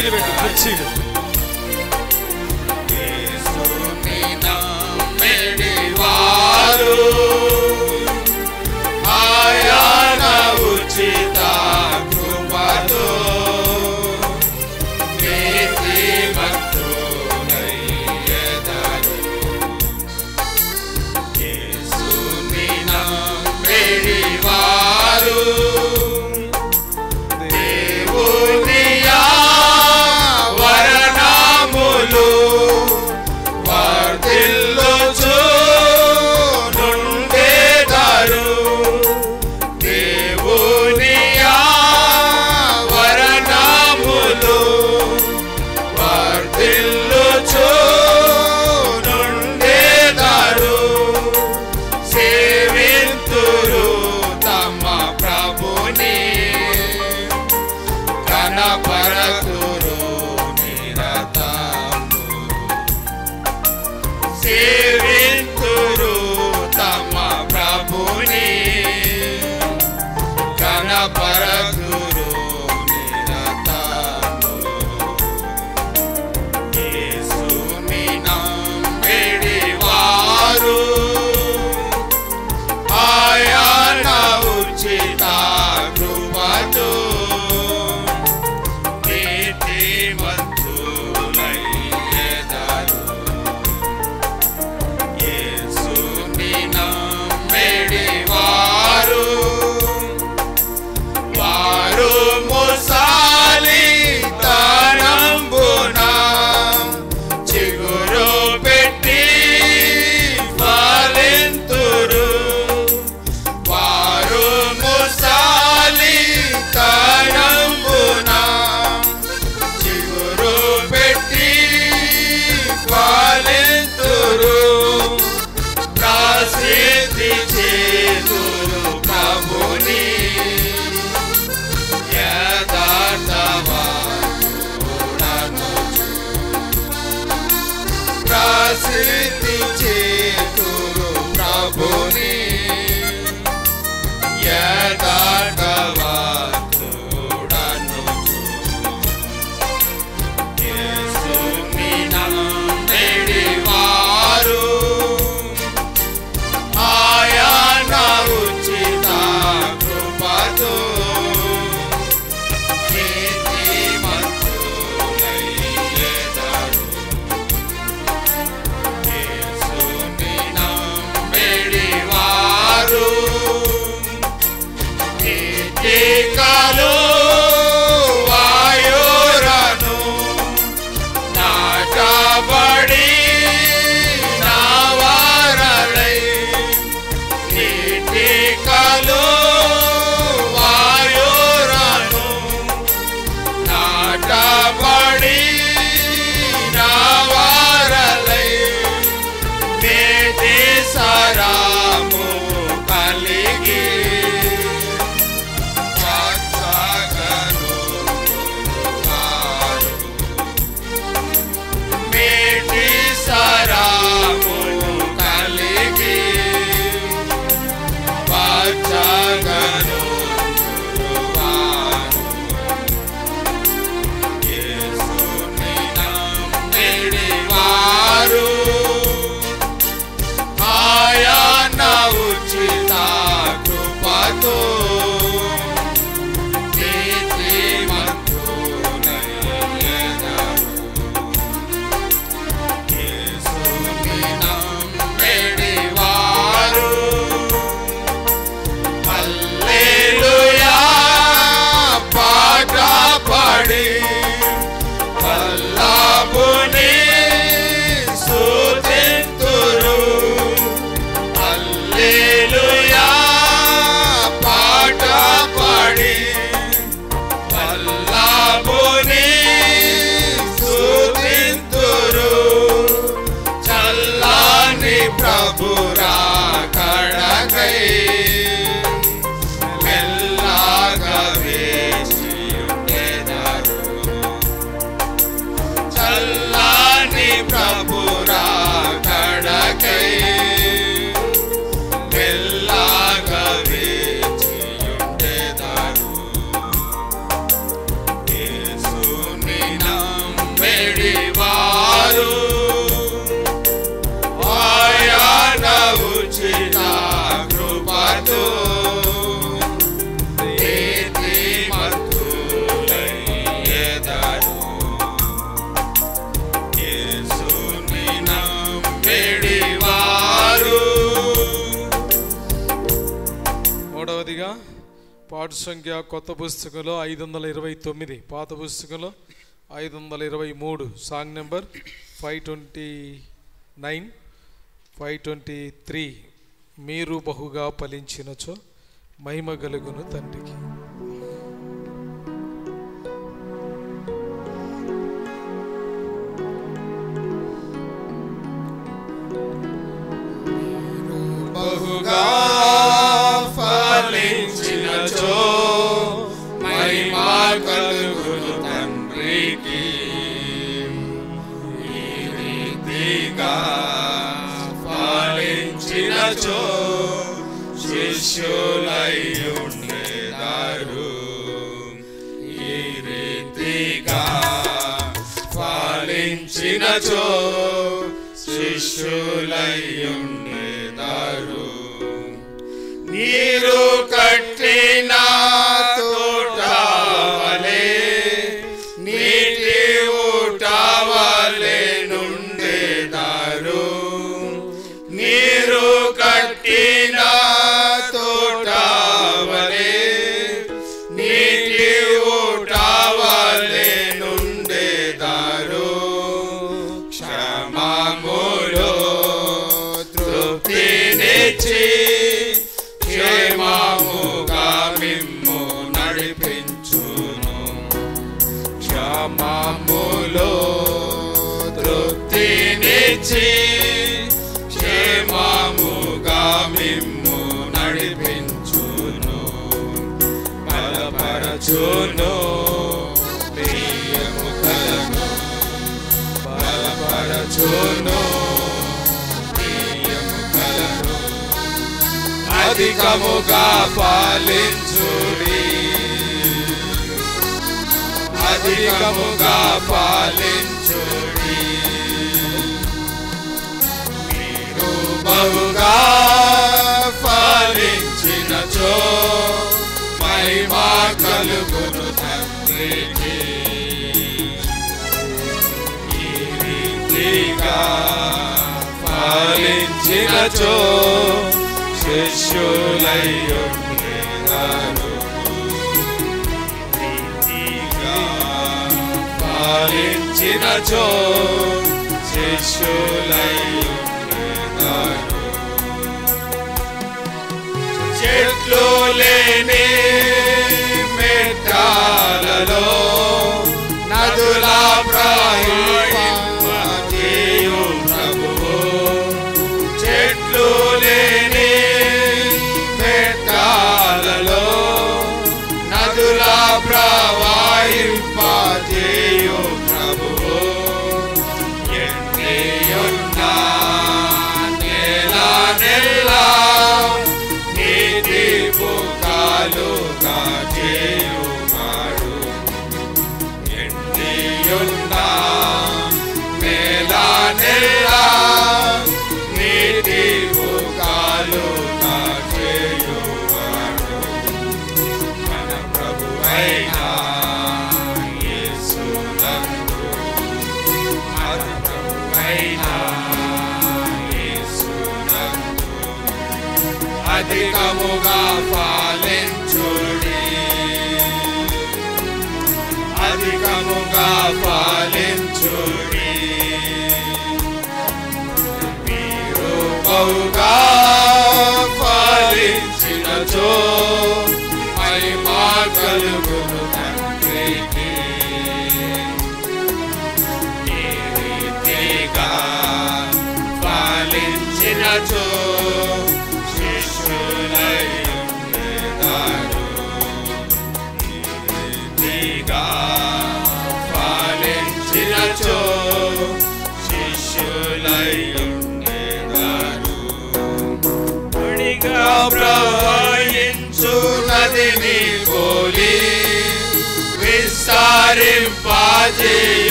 కుర్చీలు పెట్టు, కుర్చీలు. యేసుని నమ్మిడి వారు ఆయన ఉచిత కృపతో నీతిమంతులయ్యెదరు. యేసుని నమ్మిడి వారు దేవునియా వరనాములు వర్ధిల్లుచు నుండెదరు. దేవునియా వరనాములు వర్ధిల్లుచు నుండెదరు. సేవింతురు తమ ప్రభుని కనపరతురు నిరతము. సేవింతురు తమ ప్రభుని కనపరతురు నిరతము. యేసుని నమ్మిడి వారు ఆయన ఉచిత కృపతో నీతిమంతులయ్యెదరు. యేసుని నమ్మిడి వారు వారు ముసాలి తనంబున చిగురు పెట్టి ఫలింతురు. వారు ముసాలి తనంబున చిగురు పెట్టి ఫలింతురు. ప్రసిద్ధి చేతురు ప్రభుని యథార్థవంతుడనుచు. ప్రసిద్ధి చేతురు ప్రభుని యథార్థవంతుడనుచు. యేసుని నమ్మిడి వారు ఆయన ఉచిత కృపతో నీతిమంతులయ్యెదరు. యేసుని నమ్మిడి వారు నీతికలు వాయురను నాటబడి నావారలై. నీతికలు వాయురను నాటబడి నావారలై. నీతి సరాము కలిగి వారు నీతి సరాము కలిగి వచ్చగను వారు. యేసుని నమ్మిడి వారు ఆయన ఉచిత కృపతో నీతిమంతులయ్యెదరు. యేసుని నమ్మిడి వారు హల్లెలూయా పాట పాడి వల్లభుని స్తుతింతురు. హల్లెలూయా పాట పాడి వల్లభుని స్తుతింతురు. చల్లని ప్రభురా కడకై మెల్లగా వేచియుండెదరు. చల్లని ప్రభురా కడకై మెల్లగా వేచియుండెదరు. యేసుని పాఠ సంఖ్య కొత్త పుస్తకంలో 529, పాత పుస్తకంలో 523, సాంగ్ నెంబర్ 529, 523. మీరు బహుగా ఫలించినచో మహిమ కలుగును తండ్రికి. బహుగా ఫలించినచో మహిమ కలుగును తండ్రికి. ఈ రీతిగా ఫలించినచో శిష్యులై ఉండేదారు. ఈ రీతిగా ఫలించినచో శిష్యులై ఉండేదారు. నీరు కట్టిన తోట వలె నీటి ఊట వలె నుండేదారు. నీరు కట్టిన తోట వలె నీటి ఊట వలె నుండేదారు. క్షమాములో తృప్తినిచ్చి క్షేమముగా మిమ్ము నడిపించును. క్షమాములో తృప్తినిచ్చి క్షేమముగా మిమ్ము నడిపించును. బలపరచును ప్రియము కలను. బలపరచును ప్రియము కలను. అధికముగా పాలించుడి. అధికముగా పాలించుడి. మీరు బహుగా ఫలించినచో మహిమ కలుగును తండ్రికి. ఈ రీతిగా ఫలించినచో శిష్యులై ఉండేదారు. రీతిగా ఫలించినచో శిష్యులై ఉండేదారు. చెట్లు లేని మెట్టాలలో నదుల ప్రవహింపజేయు ప్రభువు. చెట్లు లేని మెట్టాలలో నదుల ప్రవహింపజేయు ప్రభువు. ఎండియున్న నేల నెల్లా నీటి పుకాలుగా చేయువాడు. ఎండియున్న నేల నెల్లా నీటి పుకాలుగా చేయువాడు. మన ప్రభువైన యేసునందు, మన ప్రభువైన యేసునందు అధికముగా ఫలించుడి. అధికముగా ఫలించుడి. మీరు బహుగా ఫలించినచో మహిమ కలుగును తండ్రికి. ఈ రీతిగా ఫలించినచో శిష్యులై ఉండేదారు. ఈ రీతిగా ఫలించినచో శిష్యులై ఉండేదారు. పొడిగా ప్రవహించు నదిని పోలి విస్తరింపజేయు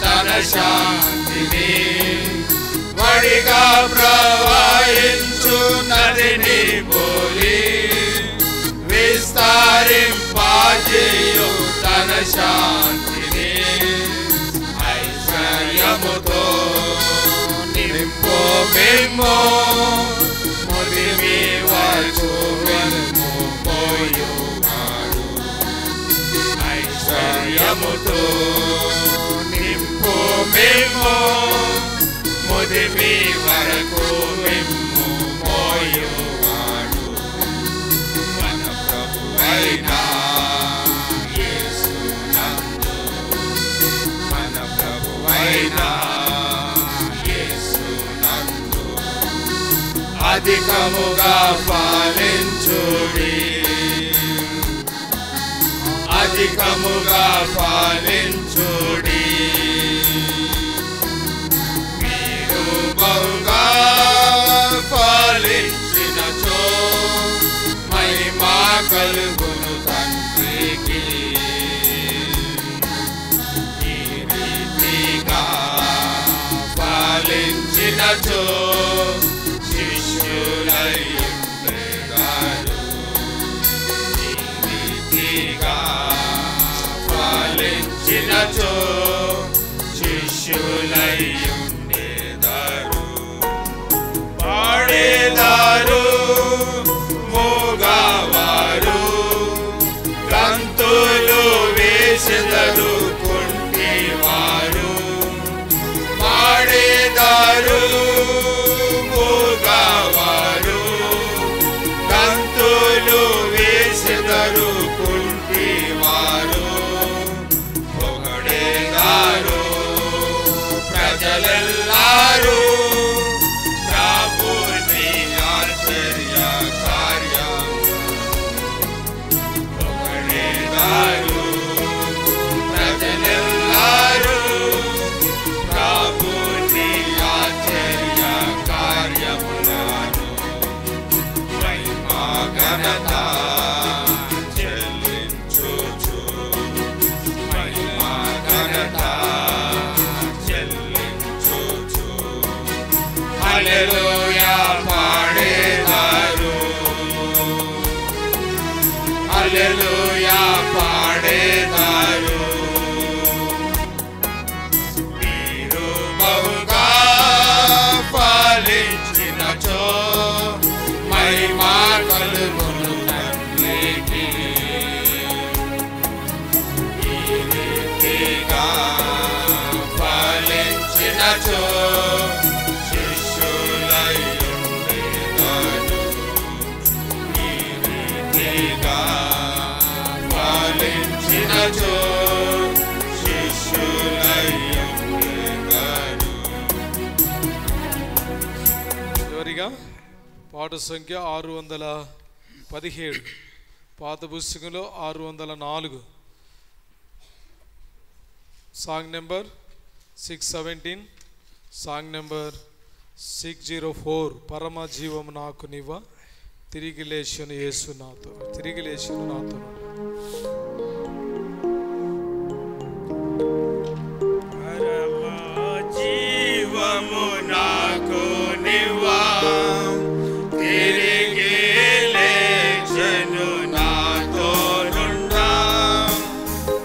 తన శాంతిని. వడిగా ప్రవహించు నదిని పోలి విస్తరింపజేయు తన శాంతిని. ఐశ్వర్యముతో నింపు మిమ్ము ముదిమి వరకు వెల్ము పోయుగా. మిమ్ము ముదిమి వరకు మిమ్ము మోయువాడు మన ప్రభువైన యేసునందు మన ప్రభువైన యేసునందు అధికముగా ఫలించుడి అధికముగా ఫలించుడి మీరు బహుగా ఫలించినచో మహిమ కలుగును తండ్రికి ఈ రీతిగా ఫలించినచో శిష్యులై ఉండేవారు ఈ రీతిగా ఫలించినచో శిష్యులై ఉండేదారు పాడేదారు మూగవారు గంతులు వేసెదరు కుంటివారు పాడేదారు మూగవారు గంతులు వేసెదరు కుంటివారు పొగడేదారు ప్రజలెల్లారు ప్రభుని ఆశ్చర్య కార్యం పొగడేదారు ప్రజలెల్లారు ప్రభుని ఆశ్చర్య కార్యములను మహిమా ఘనత చెల్లించుచు మహిమా ఘనత చెల్లించుచు హల్లెలూయా పాడేదారు హల్లెలూయా పాడేదారు మీరు బహుగా ఫలించినచో మహిమా కలుగును తండ్రికి ఈ రీతిగా ఫలించినచో శిష్యులై ఉండేదారు ఈ రీతిగా ఫలించినచో శిష్యులై ఉండేదారు. చివరిగా పాట సంఖ్య 617, పాత పుస్తకంలో 604, సాంగ్ నెంబర్ 617, సాంగ్ నెంబర్ 604, పరమ జీవము నాకు నివ్వ తిరిగి లేచిన యేసు నాతో, తిరిగి లేచిన నాతో. పరమ జీవము నాకు నివ్వా తిరిగి లేచెను నాతో నుండా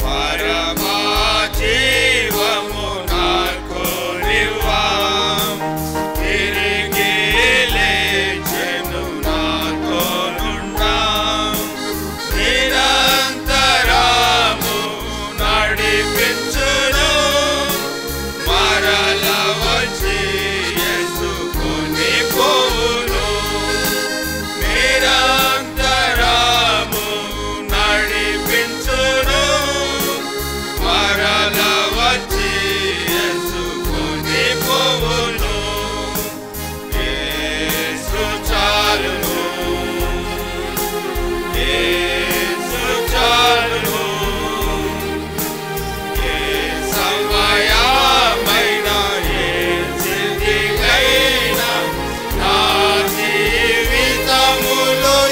పరమ జీవము నాకు నివ్వా తిరిగి లేచెను నాతో నుండా నిరంతరము నడిపించును మరల వచ్చి యేసుకుని పోవును నిరంతరము నడిపించును మరల వచ్చి యేసుకుని పోవును యేసు చాలును యేసు చాలును ఏ సమయమైన ఏ స్థితికైనా నా జీవితములో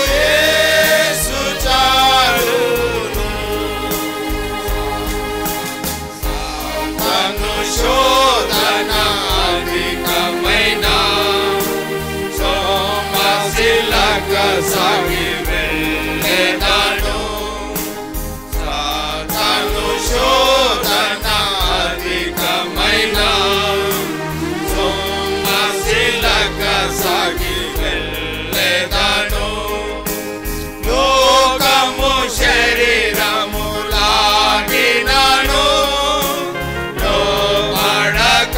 యేసు చాలును సాతాను శోధన అధికమైన సోమశిలక సాగి వెళ్ళెదను సాతాను శోధన అధికమైన సోమశిలక సాగి వెళ్ళెదను లోకము శరీరము లాగినను లోబడక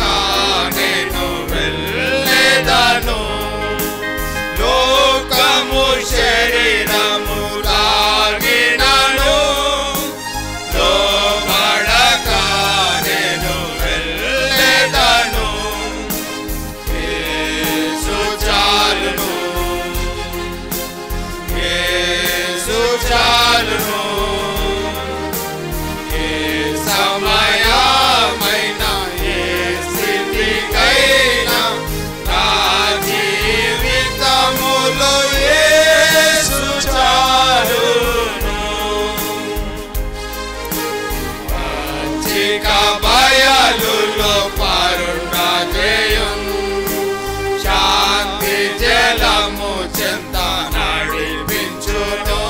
జలము చెంత నడిపించును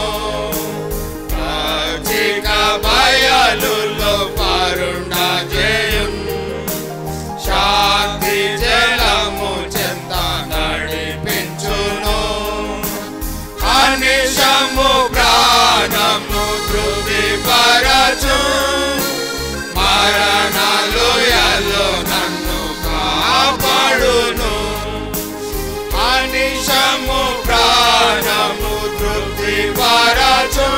పచ్చిక బయలులో పరుండ చేయును శాంతి జలము చెంత నడిపించును అనిశము ప్రాణము తృప్తి పరచు మరణాలయలో నన్ను కాపాడును అనిశము ప్రాణము తృప్తి పరచు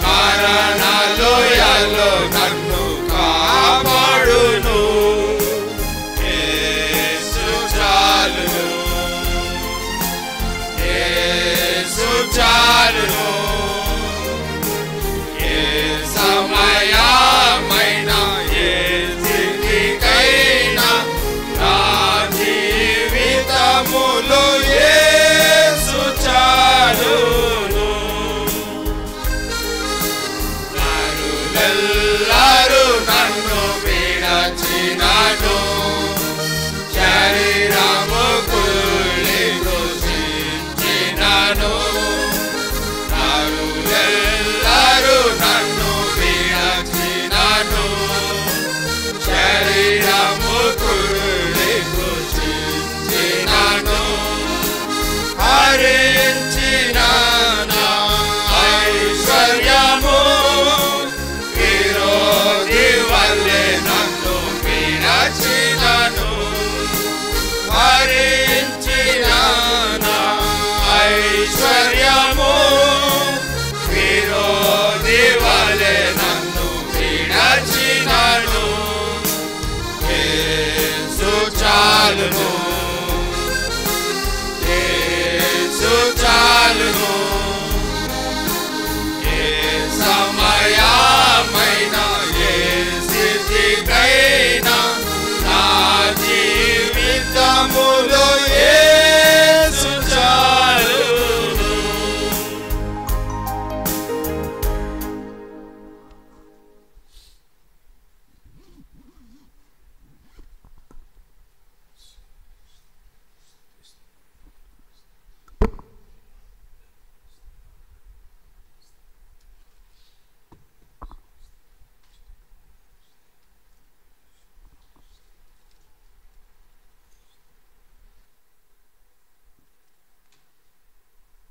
మరణాలయలో నన్ను కాపాడును యేసు చాలును యేసు చాలును ఏ సమయమైనా ఏ స్థితికైనా నా జీవితములో యేసు చాలును నరులెల్లరూ నన్ను విడచినను శరీరము కుళ్ళి కృషించినను నరులెల్లరూ నన్ను విడచినను శరీరము కుళ్ళి కృషించినను హరించిన నా ఐశ్వర్యము విరోధి వల్లే నన్ను విడచినను హరించిన నా ఐశ్వర్యము విరోధి వల్లే నన్ను విడచినను యేసు చాలును యేసు చాలును ఏ సమయమైనా ఏ స్థితికైనా నా జీవితములో యేసు చాలును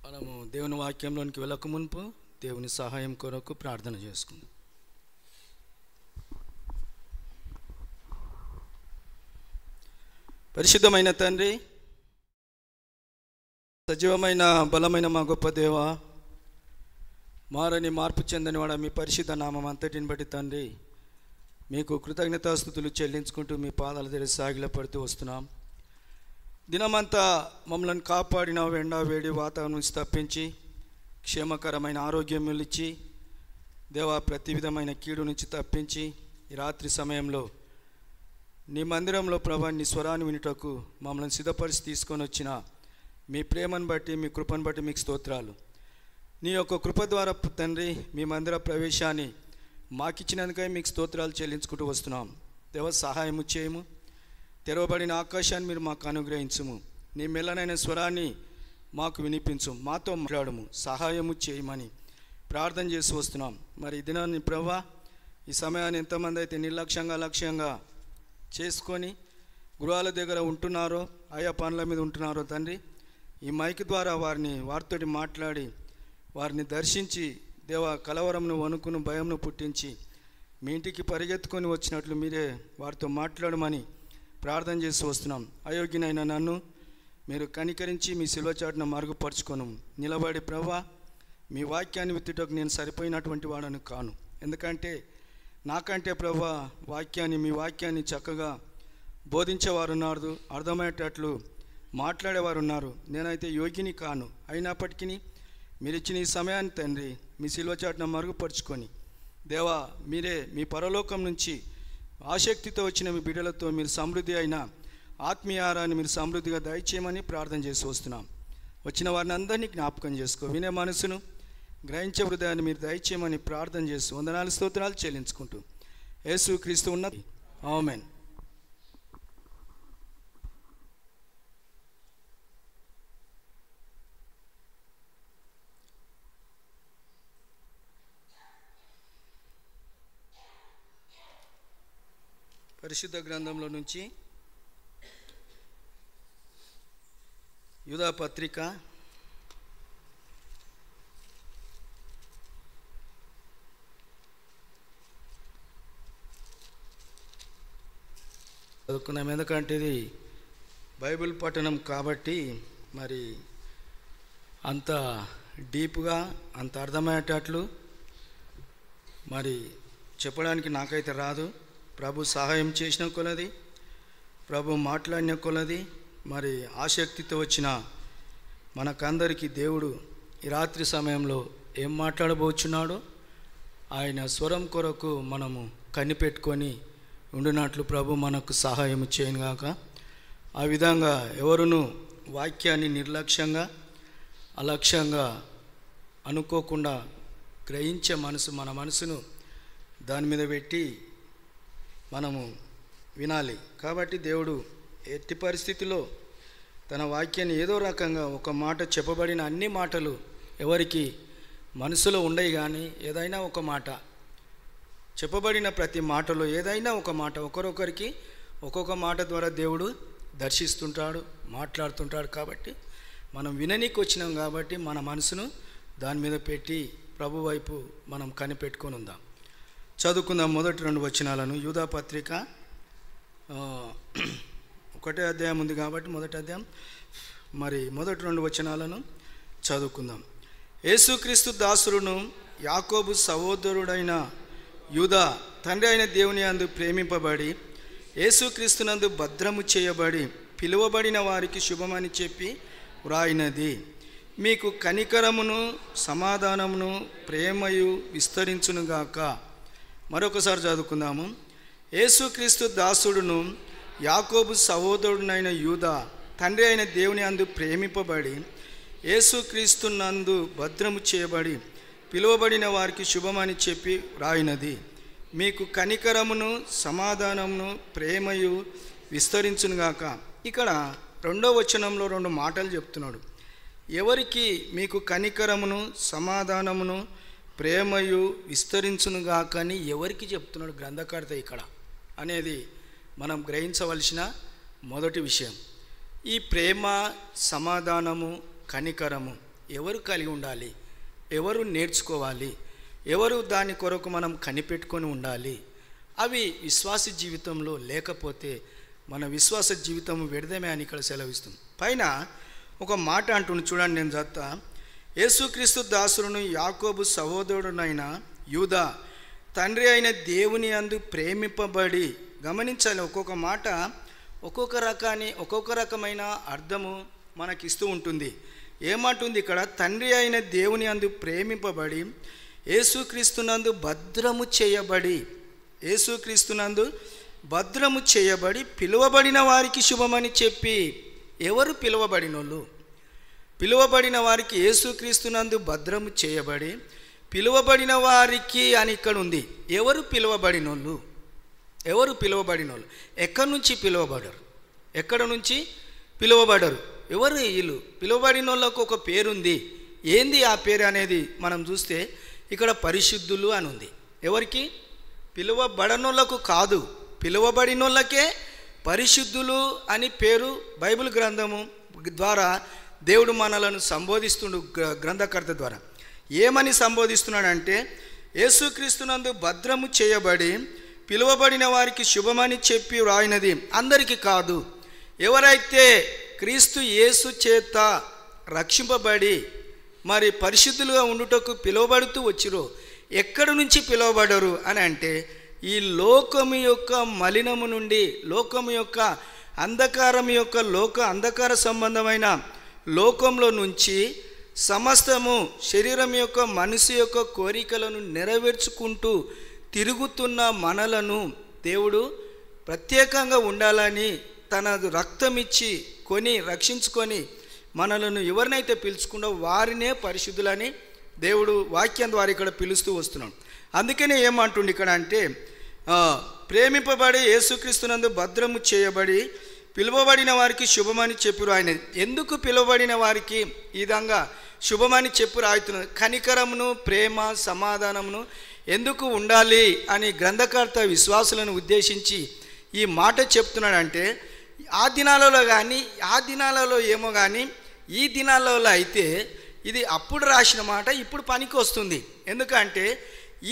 మనము దేవుని వాక్యంలోనికి వెళ్ళక మునుపు దేవుని సహాయం కొరకు ప్రార్థన చేసుకుందాం. పరిశుద్ధమైన తండ్రి, సజీవమైన బలమైన మా గొప్ప దేవ, మారని మార్పు చెందనివాడ మీ పరిశుద్ధ నామం అంతటిని బట్టి తండ్రి మీకు కృతజ్ఞతాస్తుతులు చెల్లించుకుంటూ మీ పాదాల దగ్గర సాగిలపడుతూ వస్తున్నాం. దినమంతా మమ్మల్ని కాపాడిన ఎండ వేడి వాతావరణం నుంచి తప్పించి క్షేమకరమైన ఆరోగ్యం ఇచ్చి దేవా ప్రతి విధమైన కీడు నుంచి తప్పించి ఈ రాత్రి సమయంలో నీ మందిరంలో ప్రభా నీ స్వరాన్ని వినుటకు మమ్మల్ని సిద్ధపరిచి తీసుకొని వచ్చిన మీ ప్రేమను బట్టి మీ కృపను బట్టి మీకు స్తోత్రాలు. నీ యొక్క కృప ద్వారా తండ్రి మీ మందిర ప్రవేశాన్ని మాకిచ్చినందుకై మీకు స్తోత్రాలు చెల్లించుకుంటూ వస్తున్నాం. దేవ సహాయము చేయము, తెరవబడిన ఆకాశాన్ని మీరు మాకు అనుగ్రహించుము, నీ మెల్లనైన స్వరాన్ని మాకు వినిపించు, మాతో మాట్లాడము, సహాయము చేయమని ప్రార్థన చేసి వస్తున్నాం. మరి ఈ దినాన్ని ప్రభా ఈ సమయాన్ని ఎంతమంది అయితే లక్ష్యంగా చేసుకొని గృహాల దగ్గర ఉంటున్నారో, ఆయా పనుల మీద ఉంటున్నారో తండ్రి, ఈ మైక్ ద్వారా వారితోటి మాట్లాడి వారిని దర్శించి దేవా కలవరంను వణుకును భయంను పుట్టించి మీ ఇంటికి పరిగెత్తుకొని వచ్చినట్లు మీరే వారితో మాట్లాడమని ప్రార్థన చేసి వస్తున్నాం. అయోగ్యనైన నన్ను మీరు కనికరించి మీ శిలువ చాటున మరుగుపరుచుకొను. నిలబడి ప్రభా మీ వాక్యాన్ని విత్తుటకు నేను సరిపోయినటువంటి వాడను కాను. ఎందుకంటే నాకంటే ప్రభా మీ వాక్యాన్ని చక్కగా బోధించేవారు ఉన్నారు, అర్థమయ్యేటట్లు మాట్లాడేవారు ఉన్నారు. నేనైతే యోగిని కాను. అయినప్పటికీ మీరు ఇచ్చిన ఈ సమయాన్ని తండ్రి మీ శిలువ చాటున మరుగుపరుచుకొని దేవా మీరే మీ పరలోకం నుంచి ఆసక్తితో వచ్చిన మీ బిడ్డలతో మీరు సమృద్ధి అయిన ఆత్మీయారాన్ని మీరు సమృద్ధిగా దయచేయమని ప్రార్థన చేసి వస్తున్నాం. వచ్చిన వారిని అందరినీ జ్ఞాపకం చేసుకో, వినే మనసును గ్రహించే హృదయాన్ని మీరు దయచేయమని ప్రార్థన చేస్తూ వందనాలు స్తోత్రాలు చెల్లించుకుంటూ యేసు క్రీస్తు ఉన్నది. ఆమేన్. పరిశుద్ధ గ్రంథంలో నుంచి యూదా పత్రిక 11 ఎందుకంటే ఇది బైబిల్ పఠనం కాబట్టి మరి అంత డీప్గా అంత అర్థమయ్యేటట్లు మరి చెప్పడానికి నాకైతే రాదు. ప్రభు సహాయం చేసిన కొలది, ప్రభు మాట్లాడిన కొలది మరి ఆసక్తితో వచ్చిన మనకందరికీ దేవుడు ఈ రాత్రి సమయంలో ఏం మాట్లాడబోచున్నాడో ఆయన స్వరం కొరకు మనము కనిపెట్టుకొని ఉండినట్లు ప్రభు మనకు సహాయం చేయనుగాక. ఆ విధంగా ఎవరును వాక్యాన్ని నిర్లక్ష్యంగా అలక్ష్యంగా అనుకోకుండా గ్రహించే మనసు మన మనసును దాని మీద పెట్టి మనము వినాలి. కాబట్టి దేవుడు ఎట్టి పరిస్థితిలో తన వాక్యాన్ని ఏదో రకంగా ఒక మాట చెప్పబడిన అన్ని మాటలు ఎవరికి మనసులో ఉండయి, కానీ ఏదైనా ఒక మాట చెప్పబడిన ప్రతి మాటలో ఏదైనా ఒక మాట ఒకరొకరికి ఒక్కొక్క మాట ద్వారా దేవుడు దర్శిస్తుంటాడు, మాట్లాడుతుంటాడు. కాబట్టి మనం విననీకి వచ్చినాం కాబట్టి మన మనసును దాని మీద పెట్టి ప్రభు వైపు మనం కనిపెట్టుకొని ఉందాం. చదువుకుందాం మొదటి 2 వచనాలను. యూదా పత్రిక 1వ అధ్యాయం ఉంది కాబట్టి మొదటి అధ్యాయం మరి మొదటి 2 వచనాలను చదువుకుందాం. యేసుక్రీస్తు దాసుడును యాకోబు సహోదరుడైన యూదా తండ్రి అయిన దేవుని యందు ప్రేమింపబడి యేసుక్రీస్తునందు భద్రము చేయబడి పిలువబడిన వారికి శుభమని చెప్పి వ్రాయినది. మీకు కనికరమును సమాధానమును ప్రేమయు విస్తరించునుగాక. మరొకసారి చదువుకుందాము. యేసుక్రీస్తు దాసుడును యాకోబు సహోదరుడైన యూదా తండ్రి అయిన దేవుని యందు ప్రేమింపబడి యేసుక్రీస్తునందు భద్రము చేయబడి పిలువబడిన వారికి శుభమని చెప్పి వ్రాయినది. మీకు కనికరమును సమాధానమును ప్రేమయు విస్తరించునుగాక. ఇక్కడ 2వ వచనంలో 2 మాటలు చెప్తున్నాడు. ఎవరికి మీకు కనికరమును సమాధానమును ప్రేమయు విస్తరించునుగాక అని ఎవరికి చెప్తున్నాడు గ్రంథకర్త ఇక్కడ అనేది మనం గ్రహించవలసిన మొదటి విషయం. ఈ ప్రేమ సమాధానము కనికరము ఎవరు కలిగి ఉండాలి, ఎవరు నేర్చుకోవాలి, ఎవరు దాని కొరకు మనం కనిపెట్టుకొని ఉండాలి. అవి విశ్వాస జీవితంలో లేకపోతే మన విశ్వాస జీవితం వ్యర్థమే అని ఇక్కడ సెలవిస్తుంది. పైన ఒక మాట అంటుంది చూడండి, నేను చదువుతా. యేసుక్రీస్తు దాసుడును యాకోబు సహోదరుడునైన యూదా తండ్రి అయిన దేవుని యందు ప్రేమింపబడి. గమనించాలి, ఒక్కొక్క మాట ఒక్కొక్క రకమైన అర్థము మనకిస్తూ ఉంటుంది. ఏమంటుంది ఇక్కడ? తండ్రి అయిన దేవుని యందు ప్రేమింపబడి యేసుక్రీస్తునందు భద్రము చేయబడి, యేసుక్రీస్తునందు భద్రము చేయబడి పిలువబడిన వారికి శుభమని చెప్పి. ఎవరు పిలువబడినోళ్ళు? పిలువబడిన వారికి యేసుక్రీస్తునందు భద్రము చేయబడి పిలువబడిన వారికి అని ఇక్కడ ఉంది. ఎవరు పిలువబడినోళ్ళు? ఎవరు పిలువబడినోళ్ళు? ఎక్కడి నుంచి పిలువబడరు? ఎక్కడ నుంచి పిలువబడరు? ఎవరు వీళ్ళు? పిలువబడిన వాళ్ళకు ఒక పేరుంది. ఏంది ఆ పేరు అనేది మనం చూస్తే ఇక్కడ పరిశుద్ధులు అని ఉంది. ఎవరికి? పిలువబడనోళ్ళకు కాదు, పిలువబడినోళ్ళకే పరిశుద్ధులు అని పేరు బైబిల్ గ్రంథము ద్వారా దేవుడు మనలను సంబోధిస్తుండు. గ్రంథకర్త ద్వారా ఏమని సంబోధిస్తున్నాడంటే యేసుక్రీస్తునందు భద్రము చేయబడి పిలువబడిన వారికి శుభమని చెప్పి వ్రాయినది. అందరికీ కాదు, ఎవరైతే క్రీస్తు యేసు చేత రక్షింపబడి మరి పరిశుద్ధులుగా ఉండుటకు పిలువబడుతూ వచ్చిరో. ఎక్కడి నుంచి పిలువబడరు అని అంటే ఈ లోకము యొక్క మలినము నుండి, లోకము యొక్క అంధకారం యొక్క అంధకార సంబంధమైన లోకంలో నుంచి సమస్తము శరీరం యొక్క మనసు యొక్క కోరికలను నెరవేర్చుకుంటూ తిరుగుతున్న మనలను దేవుడు ప్రత్యేకంగా ఉండాలని తన రక్తం ఇచ్చి కొని రక్షించుకొని మనలను ఎవరినైతే పిలుచుకుంటో వారినే పరిశుద్ధులని దేవుడు వాక్యం ద్వారా ఇక్కడ పిలుస్తూ వస్తున్నాడు. అందుకనే ఏమంటుండి ఇక్కడ అంటే ప్రేమింపబడి యేసుక్రీస్తునందు భద్రము చేయబడి పిలువబడిన వారికి శుభమని చెప్పి ఆయన. ఎందుకు పిలువబడిన వారికి ఈ విధంగా శుభమని చెప్పి రాయుతున్నారు? కనికరమును ప్రేమ సమాధానమును ఎందుకు ఉండాలి అని గ్రంథకర్త విశ్వాసులను ఉద్దేశించి ఈ మాట చెప్తున్నాడంటే ఆ దినాలలో ఏమో కానీ ఈ దినాలలో అయితే ఇది అప్పుడు రాసిన మాట ఇప్పుడు పనికి వస్తుంది. ఎందుకంటే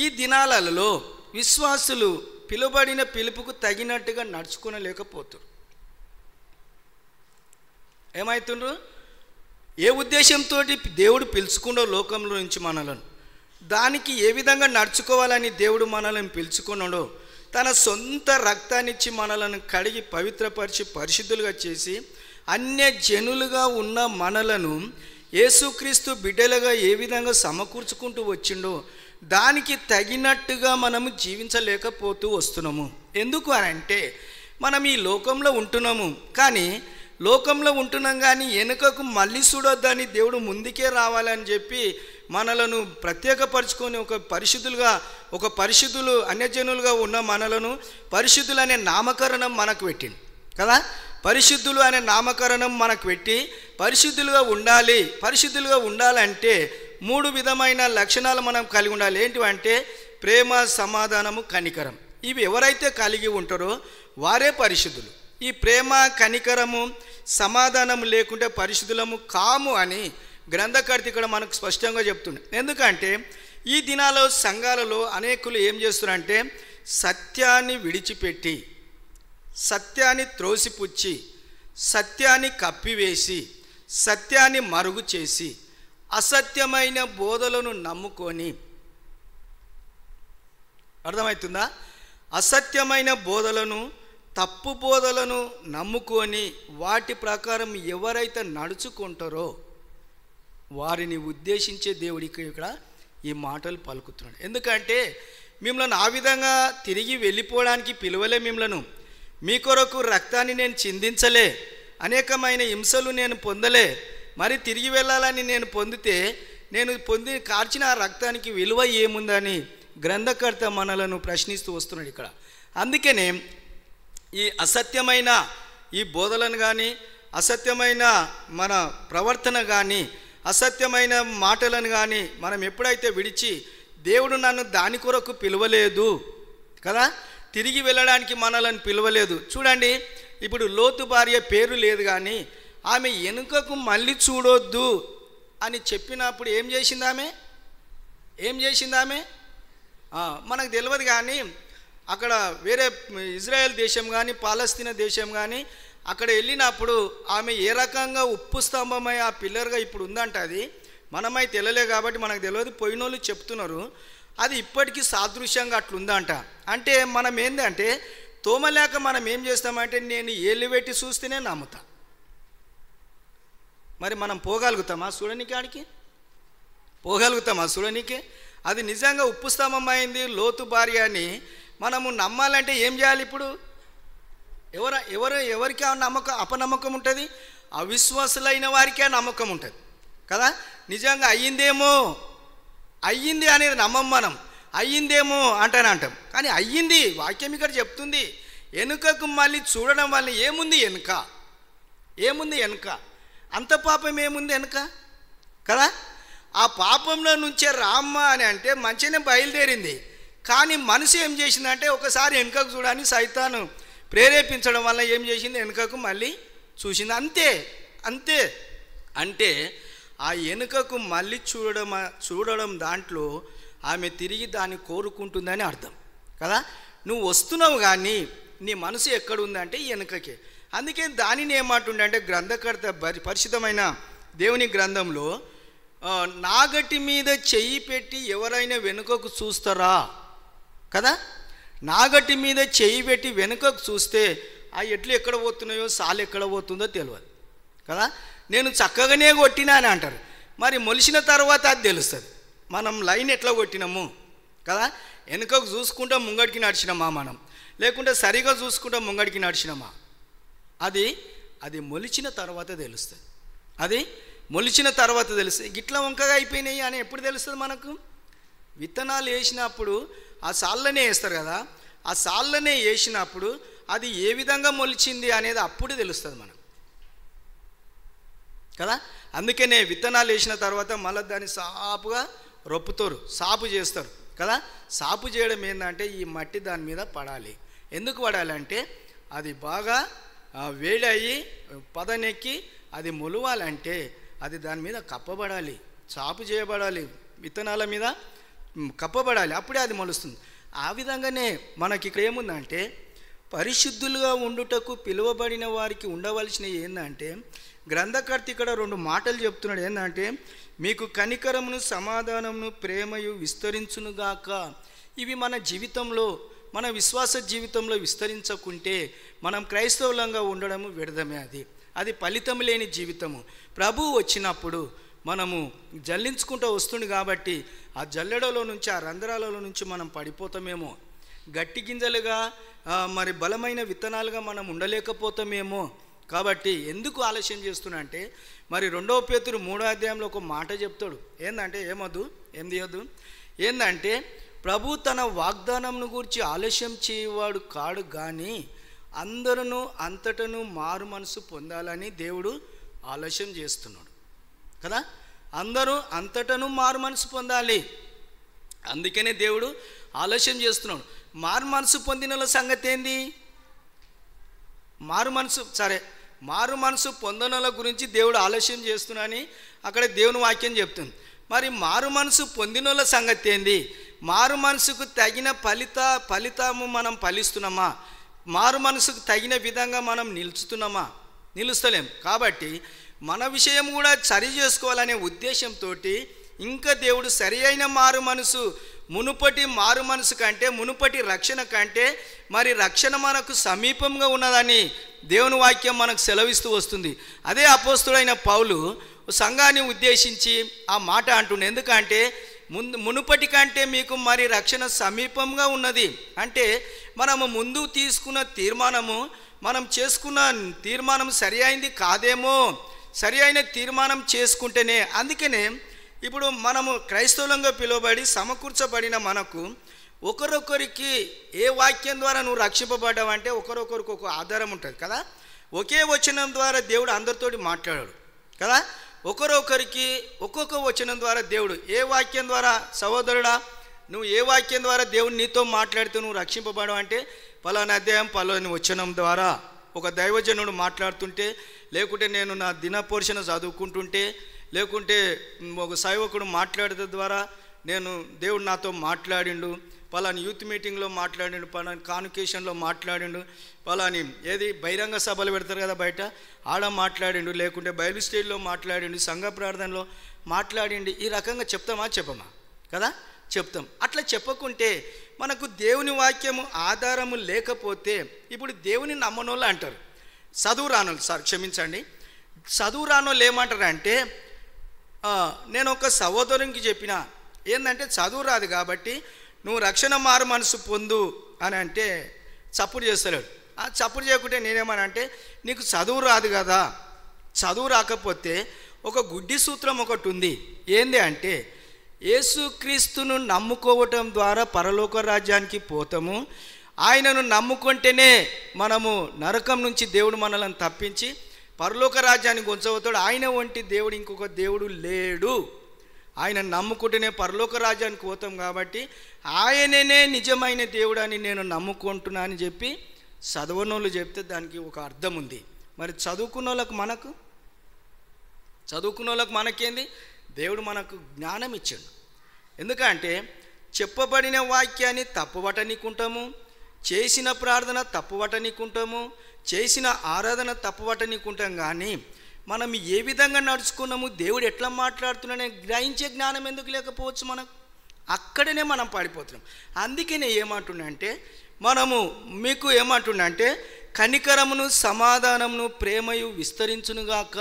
ఈ దినాలలో విశ్వాసులు పిలువబడిన పిలుపుకు తగినట్టుగా నడుచుకోలేకపోతున్నారు. ఏమవుతుండ్రు? ఏ ఉద్దేశంతో దేవుడు పిలుచుకున్నాడో లోకంలో నుంచి మనలను, దానికి ఏ విధంగా నడుచుకోవాలని దేవుడు మనల్ని పిలుచుకున్నాడో, తన సొంత రక్తాన్నిచ్చి మనలను కడిగి పవిత్రపరిచి పరిశుద్ధులుగా చేసి అన్య జనులుగా ఉన్న మనలను యేసుక్రీస్తు బిడ్డలుగా ఏ విధంగా సమకూర్చుకుంటూ వచ్చిండో దానికి తగినట్టుగా మనము జీవించలేకపోతూ వస్తున్నాము. ఎందుకు అని అంటే మనం ఈ లోకంలో ఉంటున్నాము, కానీ లోకంలో ఉంటున్నాం కానీ వెనుకకు మళ్ళీ చూడొద్దని దేవుడు ముందుకే రావాలని చెప్పి మనలను ప్రత్యేకపరుచుకొని ఒక పరిశుద్ధులు అన్యజనులుగా ఉన్న మనలను పరిశుద్ధులు అనే నామకరణం మనకు పెట్టింది కదా. పరిశుద్ధులు అనే నామకరణం మనకు పెట్టి పరిశుద్ధులుగా ఉండాలంటే 3 విధమైన లక్షణాలు మనం కలిగి ఉండాలి. ఏంటివంటే ప్రేమ, సమాధానము, కనికరం. ఇవి ఎవరైతే కలిగి ఉంటారో వారే పరిశుద్ధులు. ఈ ప్రేమ, కనికరము, సమాధానము లేకుంటే పరిశుద్ధులము కాము అని గ్రంథకర్త ఇక్కడ మనకు స్పష్టంగా చెప్తున్నాడు. ఎందుకంటే ఈ దినాల్లో సంఘాలలో అనేకులు ఏం చేస్తున్నారంటే సత్యాన్ని విడిచిపెట్టి, సత్యాన్ని త్రోసిపుచ్చి, సత్యాన్ని కప్పివేసి, సత్యాన్ని మరుగు చేసి అసత్యమైన బోధలను నమ్ముకొని, అర్థమవుతుందా? అసత్యమైన బోధలను, తప్పు బోధలను నమ్ముకొని వాటి ప్రకారం ఎవరైతే నడుచుకుంటారో వారిని ఉద్దేశించే దేవుడికి ఇక్కడ ఈ మాటలు పలుకుతున్నాడు. ఎందుకంటే మిమ్మల్ని ఆ విధంగా తిరిగి వెళ్ళిపోవడానికి పిలువలే. మిమ్మలను మీ కొరకు రక్తాన్ని నేను చిందించలే, అనేకమైన హింసలు నేను పొందలే. మరి తిరిగి వెళ్ళాలని నేను పొందితే కార్చిన ఆ రక్తానికి విలువ ఏముందని గ్రంథకర్త మనలను ప్రశ్నిస్తూ వస్తున్నాడు ఇక్కడ. అందుకనే ఈ అసత్యమైన ఈ బోధలను కానీ, అసత్యమైన మన ప్రవర్తన కానీ, అసత్యమైన మాటలను కానీ మనం ఎప్పుడైతే విడిచి దేవుడు నన్ను దాని కొరకు పిలవలేదు కదా, తిరిగి వెళ్ళడానికి మనలను పిలవలేదు. చూడండి, ఇప్పుడు లోతు భార్య పేరు లేదు కానీ ఆమె వెనుకకు మళ్ళీ చూడొద్దు అని చెప్పినప్పుడు ఏం చేసింది ఆమె? మనకు తెలియదు కానీ అక్కడ వేరే ఇజ్రాయెల్ దేశం కానీ పాలస్తీనా దేశం కానీ అక్కడ వెళ్ళినప్పుడు ఆమె ఏ రకంగా ఉప్పు స్తంభమై ఆ పిల్లర్గా ఇప్పుడు ఉందంట. అది మనమైతే వెళ్ళలే కాబట్టి మనకు తెలియదు, పోయినోళ్ళు చెప్తున్నారు. అది ఇప్పటికీ సాదృశ్యంగా అట్లుందంట. అంటే మనం ఏంటంటే తోమలేక మనం ఏం చేస్తామంటే నేను ఏళ్ళు పెట్టి చూస్తేనే నమ్ముతా. మరి మనం పోగలుగుతామా చూడనీకి? అది నిజంగా ఉప్పు స్తంభం అయింది లోతు భార్య అని మనము నమ్మాలంటే ఏం చేయాలి? ఇప్పుడు ఎవరికి అపనమ్మకం ఉంటుంది? అవిశ్వాసులైన వారికే నమ్మకం ఉంటుంది కదా. నిజంగా అయ్యింది అనేది నమ్మం మనం. అయ్యిందేమో అంటాం, కానీ అయ్యింది. వాక్యం ఇక్కడ చెప్తుంది. వెనుకకు మళ్ళీ చూడడం వల్ల ఏముంది వెనుక? అంత పాపం ఏముంది వెనుక కదా. ఆ పాపంలో నుంచే రామ్మ అని అంటే మంచిగానే బయలుదేరింది, కానీ మనసు ఏం చేసిందంటే ఒకసారి వెనుకకు చూడని సైతాను ప్రేరేపించడం వల్ల ఏం చేసింది? వెనుకకు మళ్ళీ చూసింది. అంతే. అంటే ఆ వెనుకకు మళ్ళీ చూడడం దాంట్లో ఆమె తిరిగి దాన్ని కోరుకుంటుందని అర్థం కదా. నువ్వు వస్తున్నావు కానీ నీ మనసు ఎక్కడుందంటే వెనుకకే. అందుకే దానిని ఏమంటుండే గ్రంథకర్త పరిశుద్ధమైన దేవుని గ్రంథంలో నాగటి మీద చెయ్యి పెట్టి ఎవరైనా వెనుకకు చూస్తారా కదా. నాగటి మీద చెయ్యి పెట్టి వెనుకకు చూస్తే ఆ ఎట్లు ఎక్కడ పోతున్నాయో సాలు ఎక్కడ పోతుందో తెలియదు కదా. నేను చక్కగానే కొట్టినా అని అంటారు, మరి మొలిసిన తర్వాత అది తెలుస్తుంది మనం లైన్ ఎట్లా కొట్టినాము కదా. వెనుకకు చూసుకుంటా ముంగడికి నడిచినామా మనం, లేకుంటే సరిగా చూసుకుంటా ముంగడికి నడిచినామా, అది మొలిచిన తర్వాత తెలుస్తుంది. గిట్ల వంకగా అయిపోయినాయి అని ఎప్పుడు తెలుస్తుంది మనకు? విత్తనాలు వేసినప్పుడు ఆ సాళ్ళనే వేస్తారు కదా, ఆ సాళ్ళనే వేసినప్పుడు అది ఏ విధంగా మొలిచింది అనేది అప్పుడు తెలుస్తుంది మనకు కదా. అందుకనే విత్తనాలు వేసిన తర్వాత మళ్ళీ దాన్ని సాపుగా రొప్పుతారు, సాపు చేస్తారు కదా. సాపు చేయడం ఏంటంటే ఈ మట్టి దాని మీద పడాలి. ఎందుకు పడాలంటే అది బాగా వేడయ్యి పదనెక్కి అది మొలవాలంటే అది దాని మీద కప్పబడాలి, చాపు చేయబడాలి, విత్తనాల మీద కప్పబడాలి, అప్పుడే అది మొలుస్తుంది. ఆ విధంగానే మనకి ఇక్కడ ఏముందంటే పరిశుద్ధులుగా ఉండుటకు పిలువబడిన వారికి ఉండవలసినవి ఏంటంటే గ్రంథకర్త ఇక్కడ 2 మాటలు చెప్తున్నాడు. ఏంటంటే మీకు కనికరమును సమాధానమును ప్రేమయు విస్తరించునుగాక. ఇవి మన జీవితంలో, మన విశ్వాస జీవితంలో విస్తరించకుంటే మనం క్రైస్తవులంగా ఉండడము వ్యర్థమే. అది ఫలితం లేని జీవితము. ప్రభువు వచ్చినప్పుడు మనము జల్లించుకుంటూ వస్తుంది కాబట్టి ఆ జల్లెడలో నుంచి, ఆ రంధ్రాలలో నుంచి మనం పడిపోతామేమో, గట్టి గింజలుగా మరి బలమైన విత్తనాలుగా మనం ఉండలేకపోతామేమో. కాబట్టి ఎందుకు ఆలస్యం చేస్తున్నా అంటే మరి 2 పేతురు 3వ అధ్యాయంలో ఒక మాట చెప్తాడు. ఏంటంటే ఏం తీయొద్దు, ఏంటంటే ప్రభు తన వాగ్దానంను గురించి ఆలస్యం చేయవాడు కాడు, కానీ అందరూ అంతటను మారు మనసు పొందాలని దేవుడు ఆలస్యం చేస్తున్నాడు కదా. అందరూ అంతటను మారు మనసు పొందాలి, అందుకనే దేవుడు ఆలస్యం చేస్తున్నాడు. మారు మనసు పొందిన సంగతి ఏంది? మారు మనసు పొందనల గురించి దేవుడు ఆలస్యం చేస్తున్నాని అక్కడ దేవుని వాక్యం చెప్తుంది. మరి మారు మనసు పొందినోళ్ళ సంగతి ఏంది? మారు మనసుకు తగిన ఫలితము మనం ఫలిస్తున్నామా? మారు మనసుకు తగిన విధంగా మనం నిలుస్తలేం. కాబట్టి మన విషయం కూడా సరి చేసుకోవాలనే ఉద్దేశంతో ఇంకా దేవుడు సరి అయిన మారు మనసు, మునుపటి మారు మనసు కంటే, మునుపటి రక్షణ కంటే మరి రక్షణ మనకు సమీపంగా ఉన్నదని దేవుని వాక్యం మనకు సెలవిస్తూ వస్తుంది. అదే అపోస్తుడైన పౌలు సంఘాన్ని ఉద్దేశించి ఆ మాట అంటుండే. ఎందుకంటే మునుపటి కంటే మీకు మరి రక్షణ సమీపంగా ఉన్నది. అంటే మనము ముందు తీసుకున్న తీర్మానము, మనం చేసుకున్న తీర్మానం సరి అయింది కాదేమో, సరి అయిన తీర్మానం చేసుకుంటేనే. అందుకనే ఇప్పుడు మనము క్రైస్తవులంగా పిలువబడి సమకూర్చబడిన మనకు ఒకరొకరికి ఏ వాక్యం ద్వారా నువ్వు రక్షింపబడ్డావంటే ఒకరొకరికి ఒక ఆధారం ఉంటుంది కదా. ఒకే వచనం ద్వారా దేవుడు అందరితోటి మాట్లాడాడు కదా. ఒకరొకరికి ఒక్కొక్క వచనం ద్వారా దేవుడు, ఏ వాక్యం ద్వారా సహోదరుడా నువ్వు ఏ వాక్యం ద్వారా దేవుడు నీతో మాట్లాడితే నువ్వు రక్షింపబడవు అంటే పలానా అధ్యాయం పలాని వచనం ద్వారా ఒక దైవజనుడు మాట్లాడుతుంటే, లేకుంటే నేను నా దిన పోర్షణ చదువుకుంటుంటే, లేకుంటే ఒక సేవకుడు మాట్లాడడం ద్వారా నేను దేవుడు నాతో మాట్లాడిండు, పలాని యూత్ మీటింగ్లో మాట్లాడిండు, పలాని కాన్వకేషన్లో మాట్లాడిండు, పలాని బహిరంగ సభలు పెడతారు కదా బయట, ఆడ మాట్లాడిండు, లేకుంటే బైబిల్ స్టేజ్లో మాట్లాడిండు, సంఘ ప్రార్థనలో మాట్లాడిండు. ఈ రకంగా చెప్పమా కదా? చెప్తాం. అట్లా చెప్పకుంటే మనకు దేవుని వాక్యము ఆధారము లేకపోతే, ఇప్పుడు దేవుని నమ్మనోళ్ళు అంటారు, చదువు రానోళ్ళు, క్షమించండి, చదువు రానోళ్ళు ఏమంటారంటే, నేను ఒక సహోదరునికి చెప్పిన ఏంటంటే చదువు రాదు కాబట్టి నువ్వు రక్షణ మారు మనసు పొందు అని అంటే చప్పుడు చేస్తలేడు. ఆ చప్పుడు చేయకుంటే నేనేమనంటే నీకు చదువు రాదు కదా, చదువు రాకపోతే ఒక గుడ్డి సూత్రం ఒకటి ఉంది. ఏంది అంటే యేసుక్రీస్తును నమ్ముకోవటం ద్వారా పరలోక రాజ్యానికి పోతాము. ఆయనను నమ్ముకుంటేనే మనము నరకం నుంచి దేవుడు మనల్ని తప్పించి పరలోక రాజ్యానికి ఉంచబోతాడు. ఆయన వంటి దేవుడు ఇంకొక దేవుడు లేడు. ఆయన నమ్ముకుంటేనే పరలోక రాజ్యానికి పోతాం కాబట్టి ఆయననే నిజమైన దేవుడు అని నేను నమ్ముకుంటున్నా అని చెప్పి చదవనోళ్ళు చెప్తే దానికి ఒక అర్థం ఉంది. మరి చదువుకున్న వాళ్ళకు మనకేంది? దేవుడు మనకు జ్ఞానం ఇచ్చాడు. ఎందుకంటే చెప్పబడిన వాక్యాన్ని తప్పుపట్టనీకుంటాము, చేసిన ప్రార్థన తప్పుపట్టనీకుంటాము, చేసిన ఆరాధన తప్పుపట్టనీకుంటాం. కానీ మనం ఏ విధంగా నడుచుకున్నాము, దేవుడు ఎట్లా మాట్లాడుతున్నాడని గ్రహించే జ్ఞానం ఎందుకు లేకపోవచ్చు మనకు? అక్కడనే మనం పడిపోతున్నాం. అందుకనే మీకు ఏమంటున్నంటే కనికరమును సమాధానమును ప్రేమయు విస్తరించునుగాక.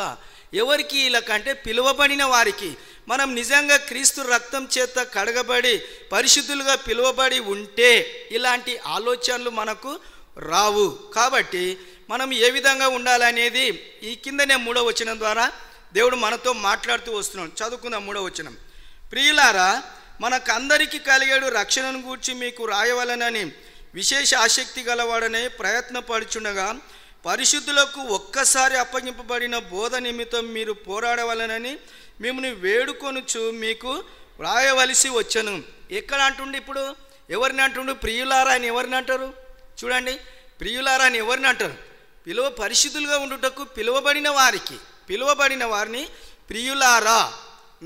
ఎవరికి? ఇలాకంటే పిలువబడిన వారికి. మనం నిజంగా క్రీస్తు రక్తం చేత కడగబడి పరిశుద్ధులుగా పిలువబడి ఉంటే ఇలాంటి ఆలోచనలు మనకు రావు. కాబట్టి మనం ఏ విధంగా ఉండాలనేది ఈ కిందనే 3వ వచనం ద్వారా దేవుడు మనతో మాట్లాడుతూ వస్తున్నాడు. చదువుకుందాం 3వ వచనం. ప్రియులారా, మనకందరికీ కలిగేడు రక్షణను గూర్చి మీకు రాయవలనని విశేష ఆసక్తి గలవాడనే ప్రయత్నపడుచుండగా పరిశుద్ధులకు ఒక్కసారి అప్పగింపబడిన బోధ నిమిత్తం మీరు పోరాడవలనని మిమ్మల్ని వేడుకొనుచు మీకు వ్రాయవలసి వచ్చను. ఎక్కడ అంటుండే? ఇప్పుడు ఎవరిని అంటుండు? ప్రియులారా అని ఎవరిని అంటారు? చూడండి, ప్రియులారా అని ఎవరిని అంటారు? పరిశుద్ధులుగా ఉండుటకు పిలువబడిన వారిని ప్రియులారా,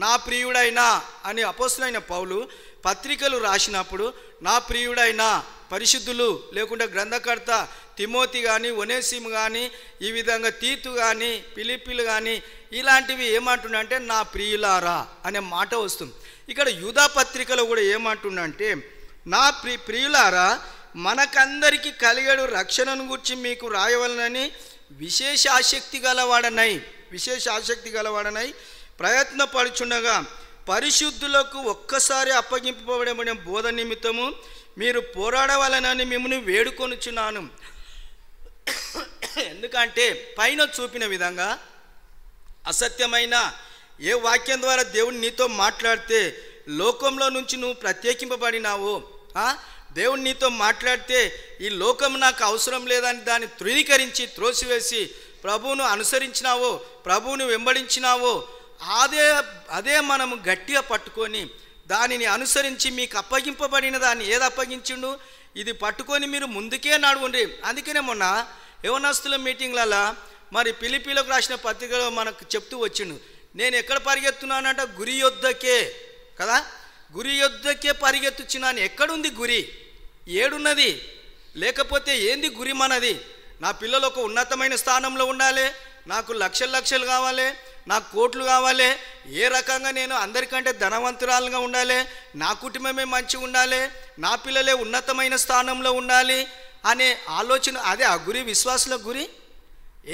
నా ప్రియుడైనా అని అపోస్తలుడైన పౌలు పత్రికలు రాసినప్పుడు నా ప్రియుడైనా పరిశుద్ధులు, లేకుంటే గ్రంథకర్త తిమోతి కానీ, ఒనేసిము కానీ, ఈ విధంగా తీతు కానీ, ఫిలిప్పీలు కానీ, ఇలాంటివి ఏమంటున్నాయంటే నా ప్రియులారా అనే మాట వస్తుంది. ఇక్కడ యూదా పత్రికలో కూడా ఏమంటున్నంటే నా ప్రియులారా, మనకందరికీ కలిగడు రక్షణను గురించి మీకు రాయవలనని విశేష ఆసక్తి గలవాడనై ప్రయత్నపడుచుండగా పరిశుద్ధులకు ఒక్కసారి అప్పగింపబడిన బోధ నిమిత్తము మీరు పోరాడవలనని మిమ్మల్ని వేడుకొనుచున్నాను. ఎందుకంటే పైన చూపిన విధంగా అసత్యమైన ఏ వాక్యం ద్వారా దేవుడు నీతో మాట్లాడితే లోకంలో నుంచి నువ్వు ప్రత్యేకింపబడినావో, దేవుడు నీతో మాట్లాడితే ఈ లోకం నాకు అవసరం లేదని దాన్ని తృణీకరించి త్రోసివేసి ప్రభువును అనుసరించినావో, ప్రభువును వెంబడించినావో, అదే మనము గట్టిగా పట్టుకొని దానిని అనుసరించి మీకు అప్పగింపబడిన దాన్ని ఏది అప్పగించిండు ఇది పట్టుకొని మీరు ముందుకే నడవండి. అందుకనే మొన్న యవనస్తుల మీటింగ్లలో మరి ఫిలిప్పీలకు రాసిన పత్రికలో మనకు చెప్తూ వచ్చిండు, నేను ఎక్కడ పరిగెత్తున్నానంట గురి యొద్దకే కదా, గురి యొద్దకే పరిగెత్తుచున్నాను. ఎక్కడుంది గురి? ఏడున్నది? లేకపోతే ఏంది గురి మనది? నా పిల్లలు ఒక ఉన్నతమైన స్థానంలో ఉండాలి, నాకు లక్షలు కావాలి, నాకు కోట్లు కావాలి, ఏ రకంగా నేను అందరికంటే ధనవంతురాలుగా ఉండాలి, నా కుటుంబమే మంచిగా ఉండాలి, నా పిల్లలే ఉన్నతమైన స్థానంలో ఉండాలి అనే ఆలోచన, అదే ఆ గురి. విశ్వాసుల గురి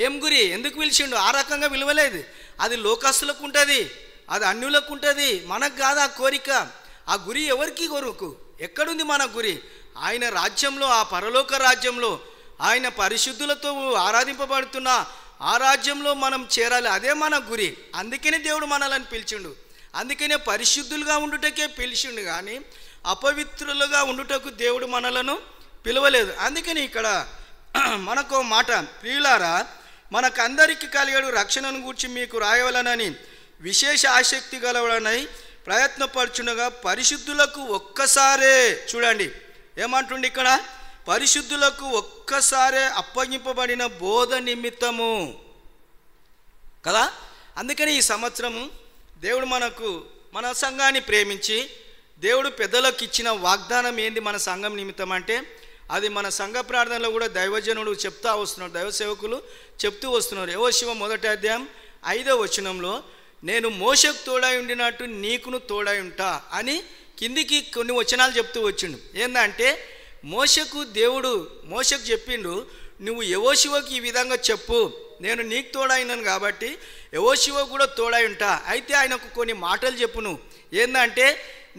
ఏం గురి? ఎందుకు పిలిచిండు? ఆ రకంగా విలువలేదు. అది లోకస్తులకు ఉంటుంది, అది అన్యులకు ఉంటుంది, మనకు కాదు ఆ కోరిక. ఆ గురి ఎవరికి కొరకు? ఎక్కడుంది మన గురి? ఆయన రాజ్యంలో, ఆ పరలోక రాజ్యంలో, ఆయన పరిశుద్ధులతో ఆరాధింపబడుతున్న ఆ రాజ్యంలో మనం చేరాలి. అదే మన గురి. అందుకనే దేవుడు మనల్ని పిలిచిండు. అందుకనే పరిశుద్ధులుగా ఉండుటకే పిలిచిండు, కానీ అపవిత్రులుగా ఉండుటకు దేవుడు మనలను పిలవలేదు. అందుకని ఇక్కడ మనకు మాట, ప్రియులారా మనకందరికీ కలిగడు రక్షణను గూర్చి మీకు రాయవలనని విశేష ఆసక్తి గలవడనై ప్రయత్నపరచుండగా పరిశుద్ధులకు ఒక్కసారే, చూడండి ఏమంటుండి ఇక్కడ, పరిశుద్ధులకు ఒక్కసారే అప్పగింపబడిన బోధ నిమిత్తము కదా. అందుకని ఈ సంవత్సరము దేవుడు మన సంఘాన్ని ప్రేమించి దేవుడు పెద్దలకు ఇచ్చిన వాగ్దానం ఏంది మన సంఘం నిమిత్తం అంటే, అది మన సంఘ ప్రార్థనలో కూడా దైవజనుడు చెప్తా వస్తున్నాడు, దైవ సేవకులు చెప్తూ వస్తున్నారు. యెహోషువ 1:5 నేను మోషకు తోడై ఉండినట్టు నీకును తోడై ఉంటా అని కిందికి కొన్ని వచనాలు చెప్తూ వచ్చిండు. ఏంటంటే మోషకు చెప్పిండు, నువ్వు యెహోషువకి ఈ విధంగా చెప్పు, నేను నీకు తోడైనాను కాబట్టి యెహోషువ కూడా తోడై ఉంటా. అయితే ఆయనకు కొన్ని మాటలు చెప్పును. ఏంటంటే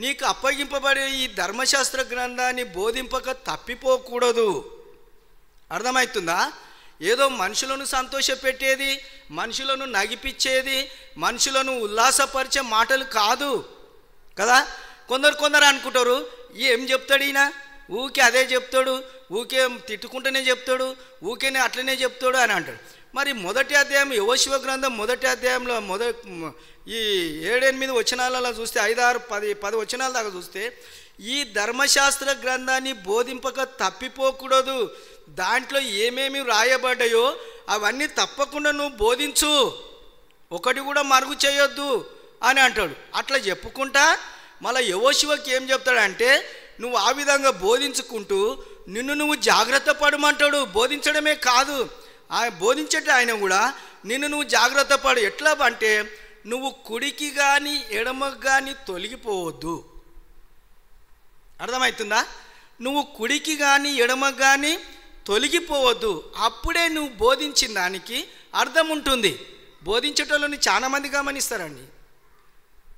నీకు అప్పగింపబడే ఈ ధర్మశాస్త్ర గ్రంథాన్ని బోధింపక తప్పిపోకూడదు. అర్థమవుతుందా? ఏదో మనుషులను సంతోషపెట్టేది, మనుషులను నగిపించేది, మనుషులను ఉల్లాసపరిచే మాటలు కాదు కదా. కొందరు అనుకుంటారు, ఏం చెప్తాడు ఈయన, ఊకే అదే చెప్తాడు, ఊకే తిట్టుకుంటూనే చెప్తాడు, ఊకేనే అట్లనే చెప్తాడు అని అంటాడు. మరి మొదటి అధ్యాయం యెహోషువ గ్రంథం మొదటి అధ్యాయంలో ఈ 7-8 వచనాలలో చూస్తే 5-6-10 వచనాల దాకా చూస్తే ఈ ధర్మశాస్త్ర గ్రంథాన్ని బోధింపక తప్పిపోకూడదు, దాంట్లో ఏమేమి రాయబడ్డాయో అవన్నీ తప్పకుండా నువ్వు బోధించు, ఒకటి కూడా మరుగు చేయొద్దు అని అంటాడు. అట్లా చెప్పుకుంటా మళ్ళీ యెహోషువకి ఏం చెప్తాడంటే, నువ్వు ఆ విధంగా బోధించుకుంటూ నిన్ను నువ్వు జాగ్రత్త పడమంటాడు. బోధించడమే కాదు, బోధించట ఆయన కూడా నిన్ను నువ్వు జాగ్రత్త పడు. ఎట్లా అంటే నువ్వు కుడికి కానీ ఎడమకు కానీ తొలగిపోవద్దు. అర్థమవుతుందా? నువ్వు కుడికి కానీ ఎడమకు కానీ తొలగిపోవద్దు. అప్పుడే నువ్వు బోధించిన దానికి అర్థం ఉంటుంది. బోధించేటోళ్ళని చాలామంది గమనిస్తారండి,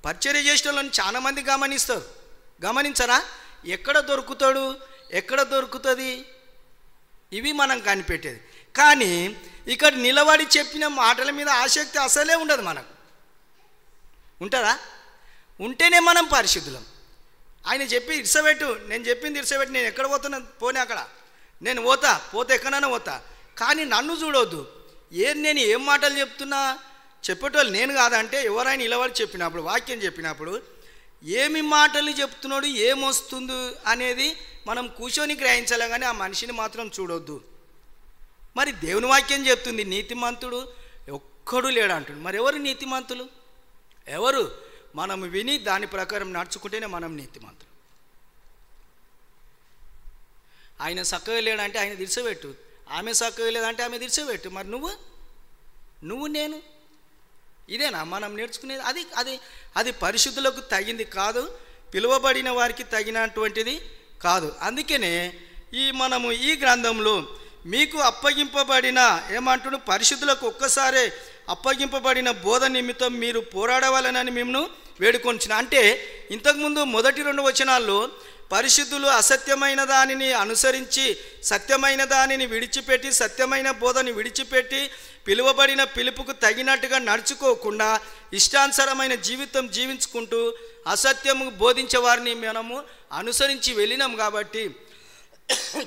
పరిచర్య చేసేటోళ్ళని చాలామంది గమనించరా? ఎక్కడ దొరుకుతుంది ఇవి మనం కనిపెట్టేది. కానీ ఇక్కడ నిలబడి చెప్పిన మాటల మీద ఆసక్తి అసలే ఉండదు మనకు. ఉంటుందా? ఉంటేనే మనం పరిశుద్ధులం. ఆయన చెప్పి ఇర్సబెట్టు, నేను చెప్పింది ఇర్సబెట్టు, నేను ఎక్కడ పోతున్నా పోనీ అక్కడ నేను పోతే ఎక్కడైనా పోతా, కానీ నన్ను చూడవద్దు. నేను ఏం మాటలు చెప్తున్నా చెప్పేటోళ్ళు నేను కాదంటే ఎవరైనా నిలబడి చెప్పినప్పుడు, వాక్యం చెప్పినప్పుడు ఏమి మాటలు చెప్తున్నాడు, ఏమొస్తుంది అనేది మనం కూర్చొని గ్రహించాలి, కానీ ఆ మనిషిని మాత్రం చూడొద్దు. మరి దేవుని వాక్యం చెప్తుంది నీతిమంతుడు ఒక్కడు లేడు అంటుంది. మరి ఎవరు నీతిమంతులు? ఎవరు? మనం విని దాని ప్రకారం నడుచుకుంటేనే మనం నీతిమంతులు. ఆయన చక్కగా లేడంటే ఆయన దిడిచిపెట్టు, ఆమె చక్కగా లేదంటే ఆమె దిడిచిపెట్టు. మరి నువ్వు నేను ఇదేనా మనం నేర్చుకునేది? అది అది అది పరిశుద్ధులకు తగింది కాదు, పిలువబడిన వారికి తగినటువంటిది కాదు. అందుకనే మనము ఈ గ్రంథంలో మీకు అప్పగింపబడిన ఏమంటున్నాడు, పరిశుద్ధులకు ఒక్కసారే అప్పగింపబడిన బోధ నిమిత్తం మీరు పోరాడవాలని మిమ్మల్ని వేడుకొంచిన. అంటే ఇంతకుముందు మొదటి 2 వచనాల్లో పరిశుద్ధులు అసత్యమైన దానిని అనుసరించి సత్యమైన దానిని విడిచిపెట్టి, సత్యమైన బోధని విడిచిపెట్టి, పిలువబడిన పిలుపుకు తగినట్టుగా నడుచుకోకుండా ఇష్టానుసారమైన జీవితం జీవించుకుంటూ అసత్యము బోధించే వారిని మనము అనుసరించి వెళ్ళినాం. కాబట్టి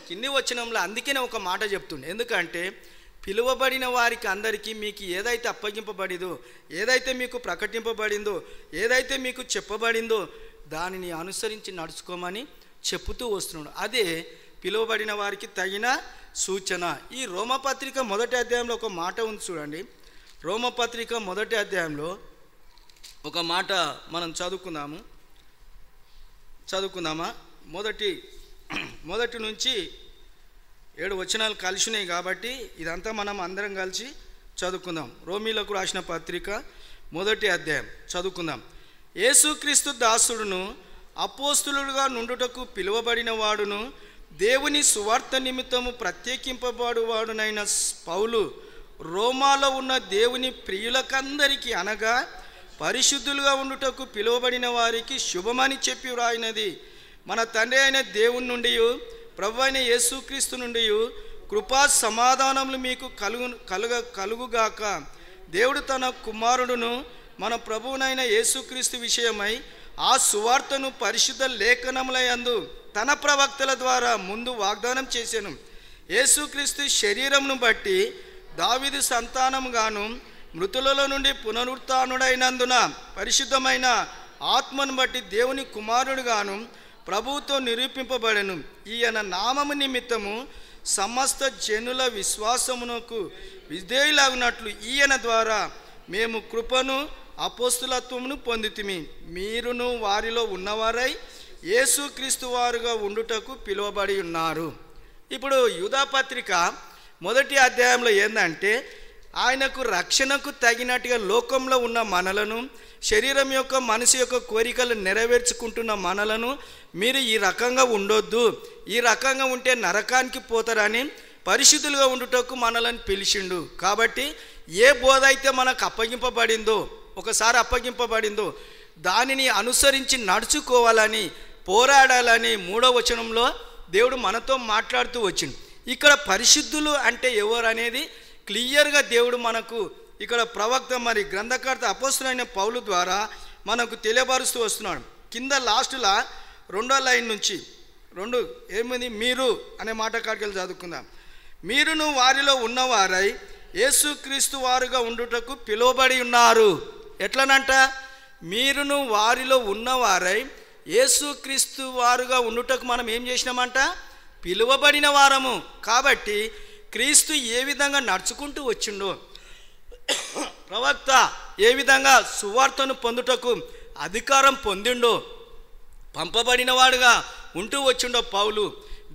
కింది వచనంలో అందుకనే ఒక మాట చెప్తుండే. ఎందుకంటే పిలువబడిన వారికి అందరికీ మీకు ఏదైతే అప్పగింపబడిందో, ఏదైతే మీకు ప్రకటింపబడిందో, ఏదైతే మీకు చెప్పబడిందో దానిని అనుసరించి నడుచుకోమని చెప్పుతూ వస్తున్నాడు. అదే పిలువబడిన వారికి తగిన సూచన. ఈ రోమపత్రిక 1వ అధ్యాయంలో ఒక మాట ఉంది చూడండి. రోమపత్రిక 1వ అధ్యాయంలో ఒక మాట మనం చదువుకుందామా? మొదటి నుంచి 7 వచనాలు కలిసినాయి కాబట్టి ఇదంతా మనం అందరం కలిసి చదువుకుందాం. రోమీలకు రాసిన పత్రిక 1వ అధ్యాయం చదువుకుందాం. యేసుక్రీస్తు దాసుడును అపోస్తులుగా నుండుటకు పిలువబడిన వాడును దేవుని సువార్త నిమిత్తము ప్రత్యేకింపబడువాడునైన పౌలు రోమాలో ఉన్న దేవుని ప్రియులకందరికీ అనగా పరిశుద్ధులుగా ఉండుటకు పిలువబడిన వారికి శుభమని చెప్పి వ్రాయినది. మన తండ్రి అయిన దేవుని నుండి ప్రభు అయిన యేసుక్రీస్తు నుండి కృపా సమాధానములు మీకు కలుగుగాక. దేవుడు తన కుమారుడును మన ప్రభువునైన యేసుక్రీస్తు విషయమై ఆ సువార్తను పరిశుద్ధ లేఖనములయందు తన ప్రవక్తల ద్వారా ముందు వాగ్దానం చేశాను. యేసుక్రీస్తు శరీరమును బట్టి దావీదు సంతానముగాను మృతులలో నుండి పునరుత్థానుడైనందున పరిశుద్ధమైన ఆత్మను బట్టి దేవుని కుమారుడుగాను ప్రభువుతో నిరూపింపబడెను. ఈయన నామము నిమిత్తము సమస్త జనుల విశ్వాసమునకు విధేయులగునట్లు ఈయన ద్వారా మేము కృపను అపోస్తులత్వమును పొందితిమి. మీరును వారిలో ఉన్నవారై యేసుక్రీస్తు వారుగా ఉండుటకు పిలువబడి ఉన్నారు. ఇప్పుడు యూదాపత్రిక 1వ అధ్యాయంలో ఏంటంటే ఆయనకు రక్షణకు తగినట్టుగా లోకంలో ఉన్న మనలను, శరీరం యొక్క మనసు యొక్క కోరికలు నెరవేర్చుకుంటున్న మనలను మీరు ఈ రకంగా ఉండొద్దు, ఈ రకంగా ఉంటే నరకానికి పోతారని పరిశుద్ధులుగా ఉండుటకు మనలను పిలిచిండు. కాబట్టి ఏ బోధ అయితే మనకు అప్పగింపబడిందో దానిని అనుసరించి నడుచుకోవాలని, పోరాడాలని 3వ వచనంలో దేవుడు మనతో మాట్లాడుతూ వచ్చిండు. ఇక్కడ పరిశుద్ధులు అంటే ఎవరు అనేది క్లియర్గా దేవుడు మనకు ఇక్కడ ప్రవక్త మరి గ్రంథకర్త అపోస్తులైన పౌలు ద్వారా మనకు తెలియపరుస్తూ వస్తున్నాడు. కింద లాస్ట్లో 2వ లైన్ నుంచి 2 ఏమిది మీరు అనే మాట కాడికి చదువుకుందాం. మీరును వారిలో ఉన్నవారై యేసుక్రీస్తు వారుగా ఉండుటకు పిలువబడి ఉన్నారు. ఎట్లనంట? మీరును వారిలో ఉన్నవారై యేసుక్రీస్తు వారుగా ఉండుటకు మనం ఏం చేసినామంట? పిలువబడిన వారము. కాబట్టి క్రీస్తు ఏ విధంగా నడుచుకుంటూ వచ్చిండో, ప్రవక్త ఏ విధంగా సువార్తను పొందుటకు అధికారం పొందిండో, పంపబడిన వాడుగా ఉంటూ వచ్చిండో పౌలు,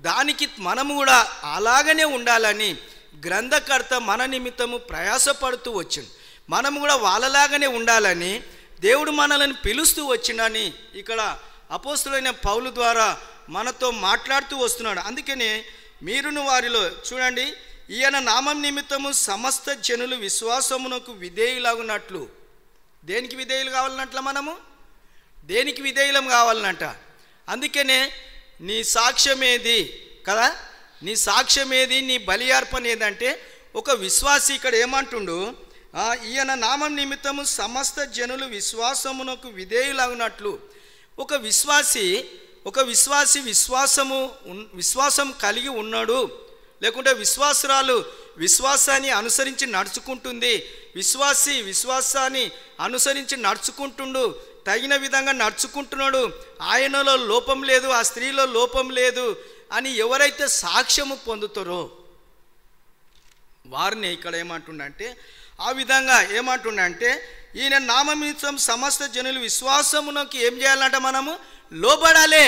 దానికి మనము కూడా అలాగనే ఉండాలని గ్రంథకర్త మన నిమిత్తము ప్రయాసపడుతూ వచ్చిండు. మనము కూడా వాళ్ళలాగానే ఉండాలని దేవుడు మనల్ని పిలుస్తూ వచ్చిండని ఇక్కడ అపోస్తులైన పౌలు ద్వారా మనతో మాట్లాడుతూ వస్తున్నాడు. అందుకనే మీరును వారిలో చూడండి, ఈయన నామం నిమిత్తము సమస్త జనులు విశ్వాసమునకు విధేయులాగునట్లు. దేనికి విధేయులు కావాలన్నట్ల? మనము దేనికి విధేయులం కావాలన్నట? అందుకనే నీ సాక్ష్యం ఏది కదా, నీ సాక్ష్యం ఏది, నీ బలి అర్పణ ఏదంటే ఒక విశ్వాసి ఇక్కడ ఏమంటుండు, ఈయన నామం నిమిత్తము సమస్త జనులు విశ్వాసమునకు విధేయులాగునట్లు. ఒక విశ్వాసి విశ్వాసం కలిగి ఉన్నాడు, లేకుంటే విశ్వాసురాలు విశ్వాసాన్ని అనుసరించి నడుచుకుంటుంది, విశ్వాసాన్ని అనుసరించి నడుచుకుంటుండు, తగిన విధంగా నడుచుకుంటున్నాడు, ఆయనలో లోపం లేదు, ఆ స్త్రీలో లోపం లేదు అని ఎవరైతే సాక్ష్యము పొందుతారో, వారిని ఇక్కడ ఏమంటుండంటే ఆ విధంగా ఏమంటుండంటే ఈయన నామనిమిత్తం సమస్త జనులు విశ్వాసమునకు ఏం చేయాలంటే మనము లోబడాలి,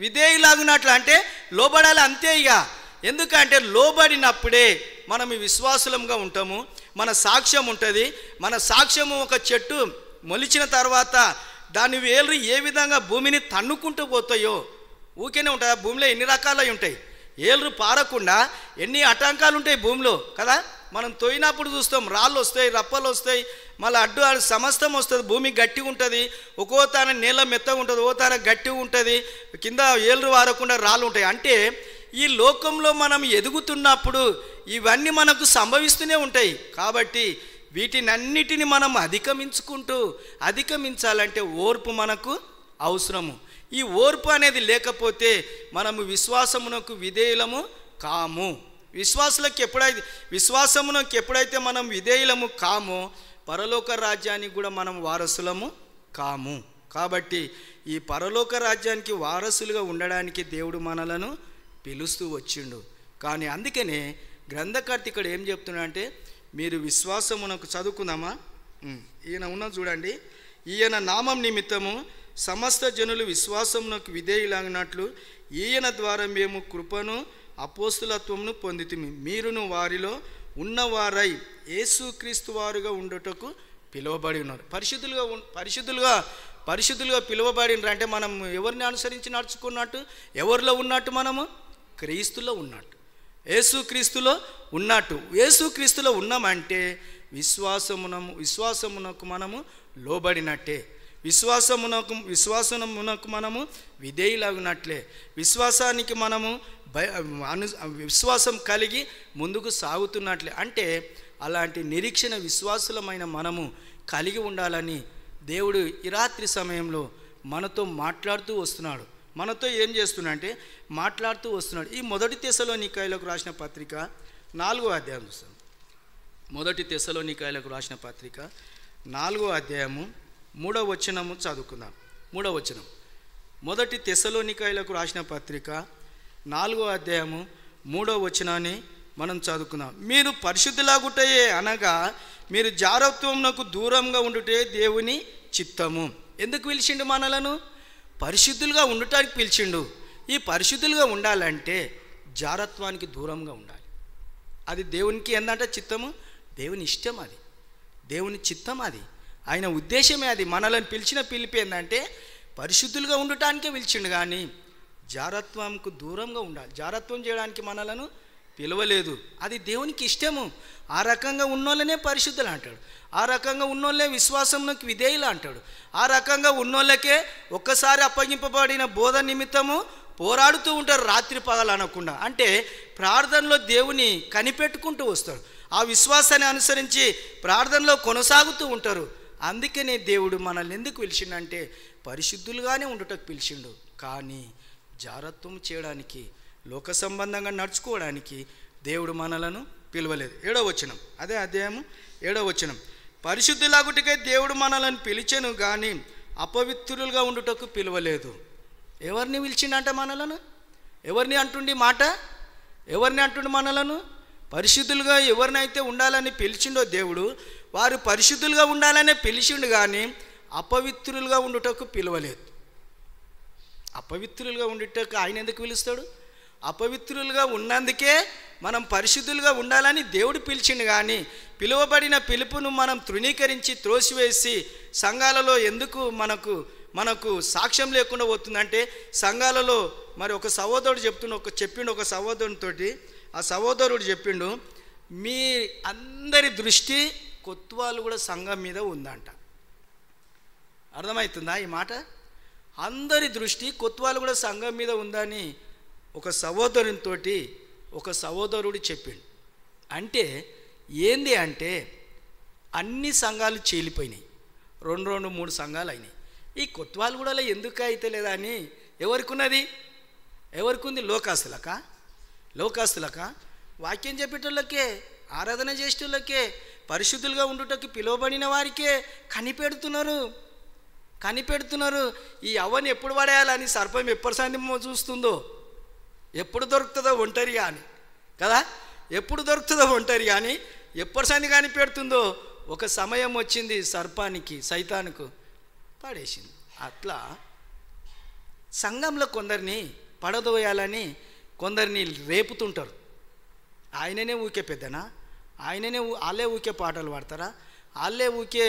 విధేయులాగునట్లు అంటే లోబడాలి అంతే. ఇక ఎందుకంటే లోబడినప్పుడే మనం విశ్వాసులంగా ఉంటాము, మన సాక్ష్యం ఉంటుంది. మన సాక్ష్యము ఒక చెట్టు మొలిచిన తర్వాత దాని వేళ్ళు ఏ విధంగా భూమిని తన్నుకుంటూ పోతాయో ఊకేనే ఉంటాయి. భూమిలో ఎన్ని రకాలవి ఉంటాయి, ఏళ్ళు పారకుండా ఎన్ని ఆటంకాలు ఉంటాయి భూమిలో కదా. మనం తోయినప్పుడు చూస్తాం, రాళ్ళు వస్తాయి, రప్పలు వస్తాయి, మళ్ళీ అడ్డు సమస్తం వస్తుంది. భూమి గట్టిగా ఉంటుంది, ఒక్కో తాన నేల మెత్తగా ఉంటుంది, ఓ తాన గట్టిగా ఉంటుంది, కింద ఏళ్ళు వారకుండా రాళ్ళు ఉంటాయి. అంటే ఈ లోకంలో మనం ఎదుగుతున్నప్పుడు ఇవన్నీ మనకు సంభవిస్తూనే ఉంటాయి. కాబట్టి వీటినన్నిటిని మనం అధిగమించాలంటే ఓర్పు మనకు అవసరము. ఈ ఓర్పు అనేది లేకపోతే మనము విశ్వాసమునకు విధేయులము కాము. విశ్వాసమునకు ఎప్పుడైతే మనం విధేయులము కామో పరలోక రాజ్యానికి కూడా మనం వారసులము కాము. కాబట్టి ఈ పరలోక రాజ్యానికి వారసులుగా ఉండడానికి దేవుడు మనలను పిలుస్తూ వచ్చిండు. కానీ అందుకనే గ్రంథకర్త ఇక్కడ ఏం చెప్తున్నాడంటే మీరు విశ్వాసమునకు చదువుకుందామా, ఈయన ఉన్న చూడండి, ఈయన నామం నిమిత్తము సమస్త జనులు విశ్వాసమునకు విధేయులగినట్లు ఈయన ద్వారా మేము కృపను అపోస్తులత్వమును పొందితిమి. మీరును వారిలో ఉన్నవారై యేసుక్రీస్తు వారుగా ఉండుటకు పిలువబడి ఉన్నారు. పరిశుద్ధులుగా పిలువబడినారంటే మనం ఎవరిని అనుసరించి నడుచుకున్నట్టు, ఎవరిలో ఉన్నట్టు, మనము క్రీస్తులో ఉన్నట్టు, యేసుక్రీస్తులో ఉన్నామంటే విశ్వాసమునకు మనము లోబడినట్టే, విశ్వాసమునకు మనము విధేయులగినట్లే, విశ్వాసానికి మనము విశ్వాసం కలిగి ముందుకు సాగుతున్నట్లే. అంటే అలాంటి నిరీక్షణ విశ్వాసులమైన మనము కలిగి ఉండాలని దేవుడు ఈ రాత్రి సమయంలో మనతో మాట్లాడుతూ వస్తున్నాడు. మనతో ఏం చేస్తున్నాడంటే మాట్లాడుతూ వస్తున్నాడు. ఈ మొదటి తెస్సలోనికైలకు రాసిన పత్రిక 4వ అధ్యాయం చూస్తాం. మొదటి తెస్సలోనికైలకు రాసిన పత్రిక 4వ అధ్యాయము 3వ వచనము చదువుకుందాం. 3వ వచనం, మొదటి తెస్సలోనికైలకు రాసిన పత్రిక 4వ అధ్యాయము 3వ వచనాన్ని మనం చదువుకుందాం. మీరు పరిశుద్ధులాగుటయే అనగా మీరు జారత్వమునకు దూరంగా ఉండుటే దేవుని చిత్తము. ఎందుకు పిలిచిండు మనలను? పరిశుద్ధులుగా ఉండటానికి పిలిచిండు. ఈ పరిశుద్ధులుగా ఉండాలంటే జారత్వానికి దూరంగా ఉండాలి. అది దేవునికి ఏందంటే చిత్తము, దేవుని ఇష్టం, అది దేవుని చిత్తం, అది ఆయన ఉద్దేశమే. అది మనల్ని పిలిచిన పిలిపి ఏంటంటే పరిశుద్ధులుగా ఉండటానికే పిలిచిండు. కానీ జారత్వంకు దూరంగా ఉండాలి. జారత్వం చేయడానికి మనలను పిలవలేదు. అది దేవునికి ఇష్టము. ఆ రకంగా ఉన్నోళ్ళనే పరిశుద్ధులు అంటాడు. ఆ రకంగా ఉన్నోళ్ళే విశ్వాసంలోకి విధేయులు అంటాడు. ఆ రకంగా ఉన్నోళ్ళకే ఒక్కసారి అప్పగింపబడిన బోధ నిమిత్తము పోరాడుతూ ఉంటారు, రాత్రి పగలు అనకుండా. అంటే ప్రార్థనలో దేవుని కనిపెట్టుకుంటూ వస్తాడు. ఆ విశ్వాసాన్ని అనుసరించి ప్రార్థనలో కొనసాగుతూ ఉంటారు. అందుకనే దేవుడు మనల్ని ఎందుకు పిలిచిండంటే పరిశుద్ధులుగానే ఉండటకు పిలిచిండు. కానీ జారత్వం చేయడానికి, లోక సంబంధంగా నడుచుకోవడానికి దేవుడు మనలను పిలవలేదు. 7వ వచనం, అదే అధ్యాయము 7వ వచనం, పరిశుద్ధులాగుటకే దేవుడు మనలను పిలిచెను కానీ అపవిత్రులుగా ఉండుటకు పిలవలేదు. ఎవరిని పిలిచిండంట మనలను? ఎవరిని అంటుండి మాట? ఎవరిని అంటుండి మనలను? పరిశుద్ధులుగా ఎవరినైతే ఉండాలని పిలిచిండో దేవుడు, వారు పరిశుద్ధులుగా ఉండాలనే పిలిచిండు కానీ అపవిత్రులుగా ఉండుటకు పిలవలేదు. అపవిత్రులుగా ఉండుటకు ఆయన ఎందుకు పిలుస్తాడు? అపవిత్రులుగా ఉన్నందుకే మనం పరిశుద్ధులుగా ఉండాలని దేవుడు పిలిచిండు. కానీ పిలువబడిన పిలుపును మనం తృణీకరించి త్రోసివేసి సంఘాలలో ఎందుకు మనకు సాక్ష్యం లేకుండా పోతుందంటే, సంఘాలలో మరి ఒక సహోదరుడు చెప్పిండు ఒక సహోదరునితో. ఆ సహోదరుడు చెప్పిండు, మీ అందరి దృష్టి కొత్వాలు కూడా సంఘం మీద ఉందంట. అర్థమవుతుందా ఈ మాట? అందరి దృష్టి కొత్వాలు కూడా సంఘం మీద ఉందని ఒక సహోదరుడు చెప్పిండు. అంటే ఏంది అంటే అన్ని సంఘాలు చీలిపోయినాయి, 2-3 సంఘాలు అయినాయి. ఈ కొత్వాలు కూడా ఎందుకు అయితే లేదా అని ఎవరికి ఉంది? లోకాస్తులకా? వాక్యం చెప్పేటోళ్ళకే, ఆరాధన చేసేటోళ్ళకే, పరిశుద్ధులుగా ఉండుటకు పిలువబడిన వారికే కనిపెడుతున్నారు. ఈ అవ్వని ఎప్పుడు పడేయాలని సర్పం ఎప్పుడు సందేమో చూస్తుందో, ఎప్పుడు దొరుకుతుందో ఒంటరిగా అని కదా. ఎప్పుడు దొరుకుతుందో ఒంటరి కానీ ఎప్పటి సంది కానీ పెడుతుందో ఒక సమయం వచ్చింది సర్పానికి సైతానుకు పడేసింది. అట్లా సంఘంలో కొందరిని పడదోయాలని కొందరిని రేపుతుంటారు. ఆయననే ఊకే పెద్దనా, ఆయననే వాళ్ళే ఊకే పాటలు పాడతారా, వాళ్ళే ఊకే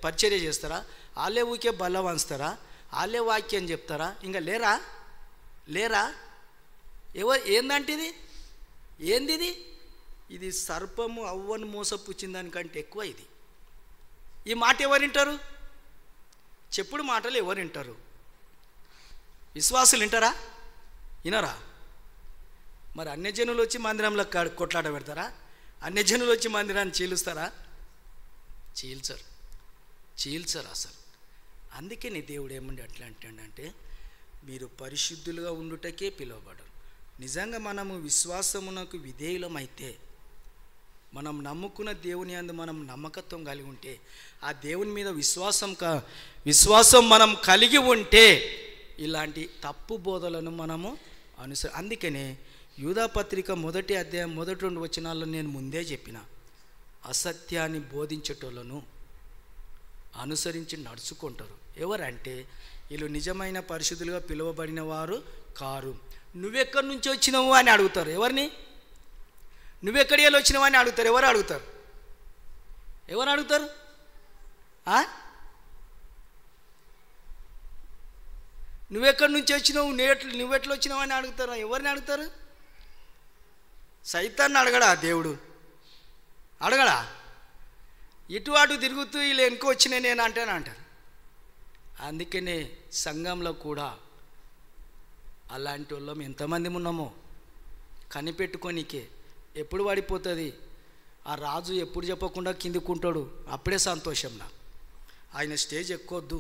పరిచర్య చేస్తారా, వాళ్ళే ఊకే బల్ల వంచుతారా, వాళ్ళే వాక్యం చెప్తారా, ఇంకా లేరా లేరా ఏందంటే ఏంది ఇది సర్పము అవ్వను మోసపుచ్చిన దానికంటే ఎక్కువ ఇది. ఈ మాట ఎవరింటారు? చెప్పుడు మాటలు ఎవరింటారు? విశ్వాసులు వింటారా? వినరా? మరి అన్యజనులు వచ్చి మందిరంలో కొట్లాట పెడతారా? అన్యజనులు వచ్చి మందిరాన్ని చీలుస్తారా? చీల్చరు అసలు. అందుకే నీ దేవుడు ఏమండి అట్లా అంటాడంటే మీరు పరిశుద్ధులుగా ఉండుటకే పిలువబడరు. నిజంగా మనము విశ్వాసమునకు విధేయులమైతే, మనం నమ్ముకున్న దేవుని యందు మనం నమ్మకత్వం కలిగి ఉంటే, ఆ దేవుని మీద విశ్వాసం మనం కలిగి ఉంటే ఇలాంటి తప్పు బోధలను మనము అందుకనే యూదాపత్రిక 1వ అధ్యాయం 1-2 వచనాల్లో నేను ముందే చెప్పిన, అసత్యాన్ని బోధించేటోళ్ళను అనుసరించి నడుచుకుంటారు. ఎవరంటే వీళ్ళు నిజమైన పరిశుద్ధులుగా పిలువబడిన వారు కారు. నువ్వెక్కడి నుంచి వచ్చినావు అని అడుగుతారు. ఎవరిని? నువ్వెక్కడి వెళ్ళి వచ్చినావు అని అడుగుతారు. ఎవరు అడుగుతారు? నువ్వెక్కడి నుంచి వచ్చినావు, నువ్వెట్లా వచ్చినావు అని అడుగుతారు. ఎవరిని అడుగుతారు? సైతాన్ని అడగడా దేవుడు? అడగడా? ఇటు అటు తిరుగుతూ వీళ్ళు వెనుక వచ్చినా నేను అంటారు. అందుకనే సంఘంలో కూడా అలాంటి వాళ్ళం ఎంతమంది ఉన్నామో కనిపెట్టుకోనికే. ఎప్పుడు పడిపోతుంది ఆ రాజు, ఎప్పుడు చెప్పకుండా కిందికుంటాడు, అప్పుడే సంతోషం నాకు. ఆయన స్టేజ్ ఎక్కొద్దు,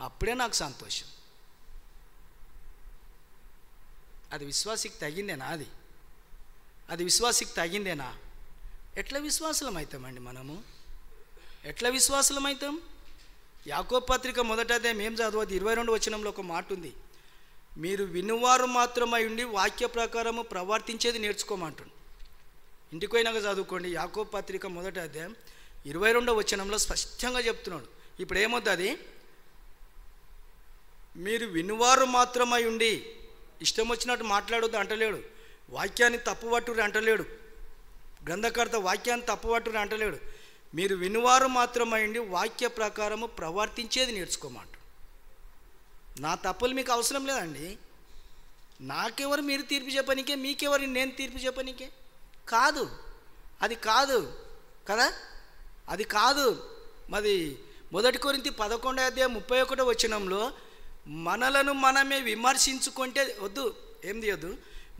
అప్పుడే నాకు సంతోషం. అది విశ్వాసికి తగిందేనా? అది విశ్వాసికి తగిందేనా? ఎట్లా విశ్వాసులం అవుతామండి మనము? ఎట్లా విశ్వాసులం అవుతాం? యాకోబు పత్రిక 1వ అధ్యాయం ఏం చదవదు 22వ వచనంలో ఒక మాట ఉంది, మీరు వినువారు మాత్రమై ఉండి వాక్య ప్రకారము ప్రవర్తించేది నేర్చుకోమంటుంది. ఇంటికి పోయినాక చదువుకోండి. యాకోబు పత్రిక 1వ అధ్యాయం 22వ వచనంలో స్పష్టంగా చెప్తున్నాడు. ఇప్పుడు ఏమవుతుంది? మీరు వినువారు మాత్రమై ఉండి, ఇష్టం వచ్చినట్టు మాట్లాడొద్దు అంటలేడు, వాక్యాన్ని తప్పుపట్టురు అంటలేడు, గ్రంథకర్త వాక్యాన్ని తప్పుపట్టురు అంటలేడు. మీరు వినువారు మాత్రమై ఉండి వాక్య ప్రకారము ప్రవర్తించేది నేర్చుకోమంట. నా తప్పులు మీకు అవసరం లేదండి. నాకెవరు మీరు తీర్పు చెప్పనికే, మీకెవరు నేను తీర్పు చెప్పనికే? కాదు, అది కాదు కదా, అది కాదు. మరి 1 కొరింథీ 11వ అధ్యాయం 31వ వచనంలో మనలను మనమే విమర్శించుకుంటే వద్దు, ఏం తీయొద్దు,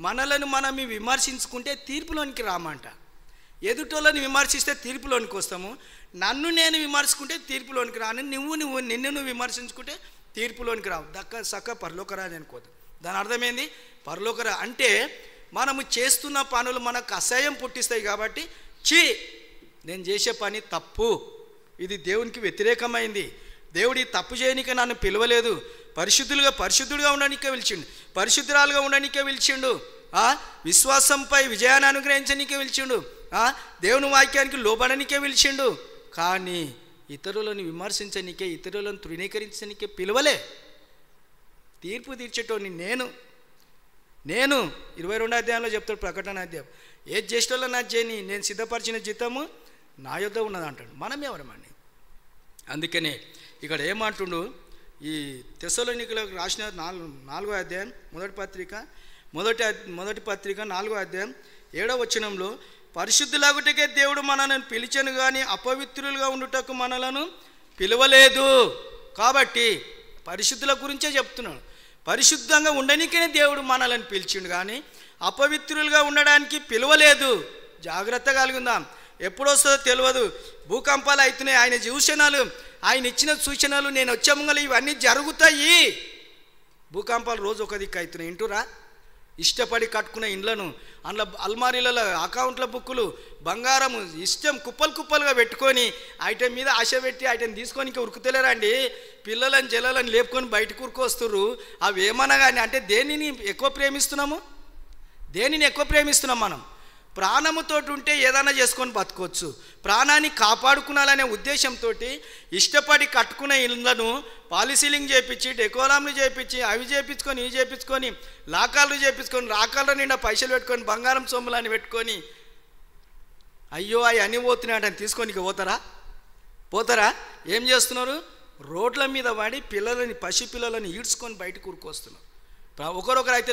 మనలను మనమే విమర్శించుకుంటే తీర్పులోనికి రామంట. ఎదుటోళ్ళని విమర్శిస్తే తీర్పులోనికి వస్తాము, నన్ను నేను విమర్శించుకుంటే తీర్పులోనికి రాను, నిన్ను విమర్శించుకుంటే తీర్పులోనికి రావు. సక్క పరలోకరాజు అనుకోదు. దాని అర్థమైంది పరలోకరా అంటే మనము చేస్తున్న పనులు మనకు అసహ్యం పుట్టిస్తాయి కాబట్టి, నేను చేసే పని తప్పు, ఇది దేవునికి వ్యతిరేకమైంది, దేవుడి తప్పు చేయనికే నన్ను పిలవలేదు, పరిశుద్ధుడిగా ఉండడానికే పిలిచిండు, పరిశుద్ధురాలుగా ఉండడానికే పిలిచిండు, విశ్వాసంపై విజయాన్ని అనుగ్రహించడానికే పిలిచిండు, దేవుని వాక్యానికి లోబడనికే పిలిచిండు. కానీ ఇతరులను విమర్శించనికే, ఇతరులను తృణీకరించనికే పిలవలే. తీర్పు తీర్చేటోని నేను 22వ అధ్యాయంలో చెప్తాడు, ప్రకటన అధ్యాయం, ఏ జ్యేష్ఠుల్లో నా చేయని, నేను సిద్ధపరిచిన జీతము నా యొద్ద ఉన్నది అంటాడు. మనం ఎవరమండి? అందుకనే ఇక్కడ ఏమంటుండు, ఈ తెస్సలోనికలకు రాసిన 4వ అధ్యాయం మొదటి పత్రిక 4వ అధ్యాయం 7వ వచనంలో, పరిశుద్ధులాగుటకే దేవుడు మనలను పిలిచెను కానీ అపవిత్రులుగా ఉండుటకు మనలను పిలవలేదు. కాబట్టి పరిశుద్ధుల గురించే చెప్తున్నాడు. పరిశుద్ధంగా ఉండనికే దేవుడు మనలను పిలిచిండు కానీ అపవిత్రులుగా ఉండడానికి పిలవలేదు. జాగ్రత్తగా కలిగిందాం. ఎప్పుడొస్తుందో తెలియదు. భూకంపాలు అవుతున్నాయి, ఆయన సూచనలు, ఆయన ఇచ్చిన సూచనలు నేను వచ్చే ముంగలు ఇవన్నీ జరుగుతాయి. భూకంపాలు రోజు ఒక దిక్కు అవుతున్నాయి. ఇంటురా, ఇష్టపడి కట్టుకున్న ఇండ్లను, అందులో అల్మారీలలో అకౌంట్ల బుక్కులు, బంగారము ఇష్టం కుప్పలుగా పెట్టుకొని ఐటెం మీద ఆశ పెట్టి ఐటెం తీసుకొని ఇంకా ఉరుకుతలేరండి. పిల్లలను జల్లలను లేపుకొని బయటకు ఉరుకొస్తుర్రు. అవి ఏమన్నా కానీ అంటే దేనిని ఎక్కువ ప్రేమిస్తున్నాం మనం? ప్రాణముతో ఉంటే ఏదైనా చేసుకొని బతకొచ్చు. ప్రాణాన్ని కాపాడుకునాలనే ఉద్దేశంతో ఇష్టపడి కట్టుకునే ఇళ్ళను పాలిసీలింగ్ చేయించి, డెకోరాంలు చేయించి, అవి చేయించుకొని, ఇవి చేయించుకొని, లాకాలు చేయించుకొని, రాకాళ్ళ నిండా పైసలు పెట్టుకొని, బంగారం సొమ్ములని పెట్టుకొని, అయ్యో అవి అన్నీ పోతున్నాడని తీసుకొని పోతారా? ఏం చేస్తున్నారు? రోడ్ల మీద పడి పసిపిల్లలని ఈడ్చుకొని బయటకు కూరుకొస్తున్నారు. ఒకరొకరు అయితే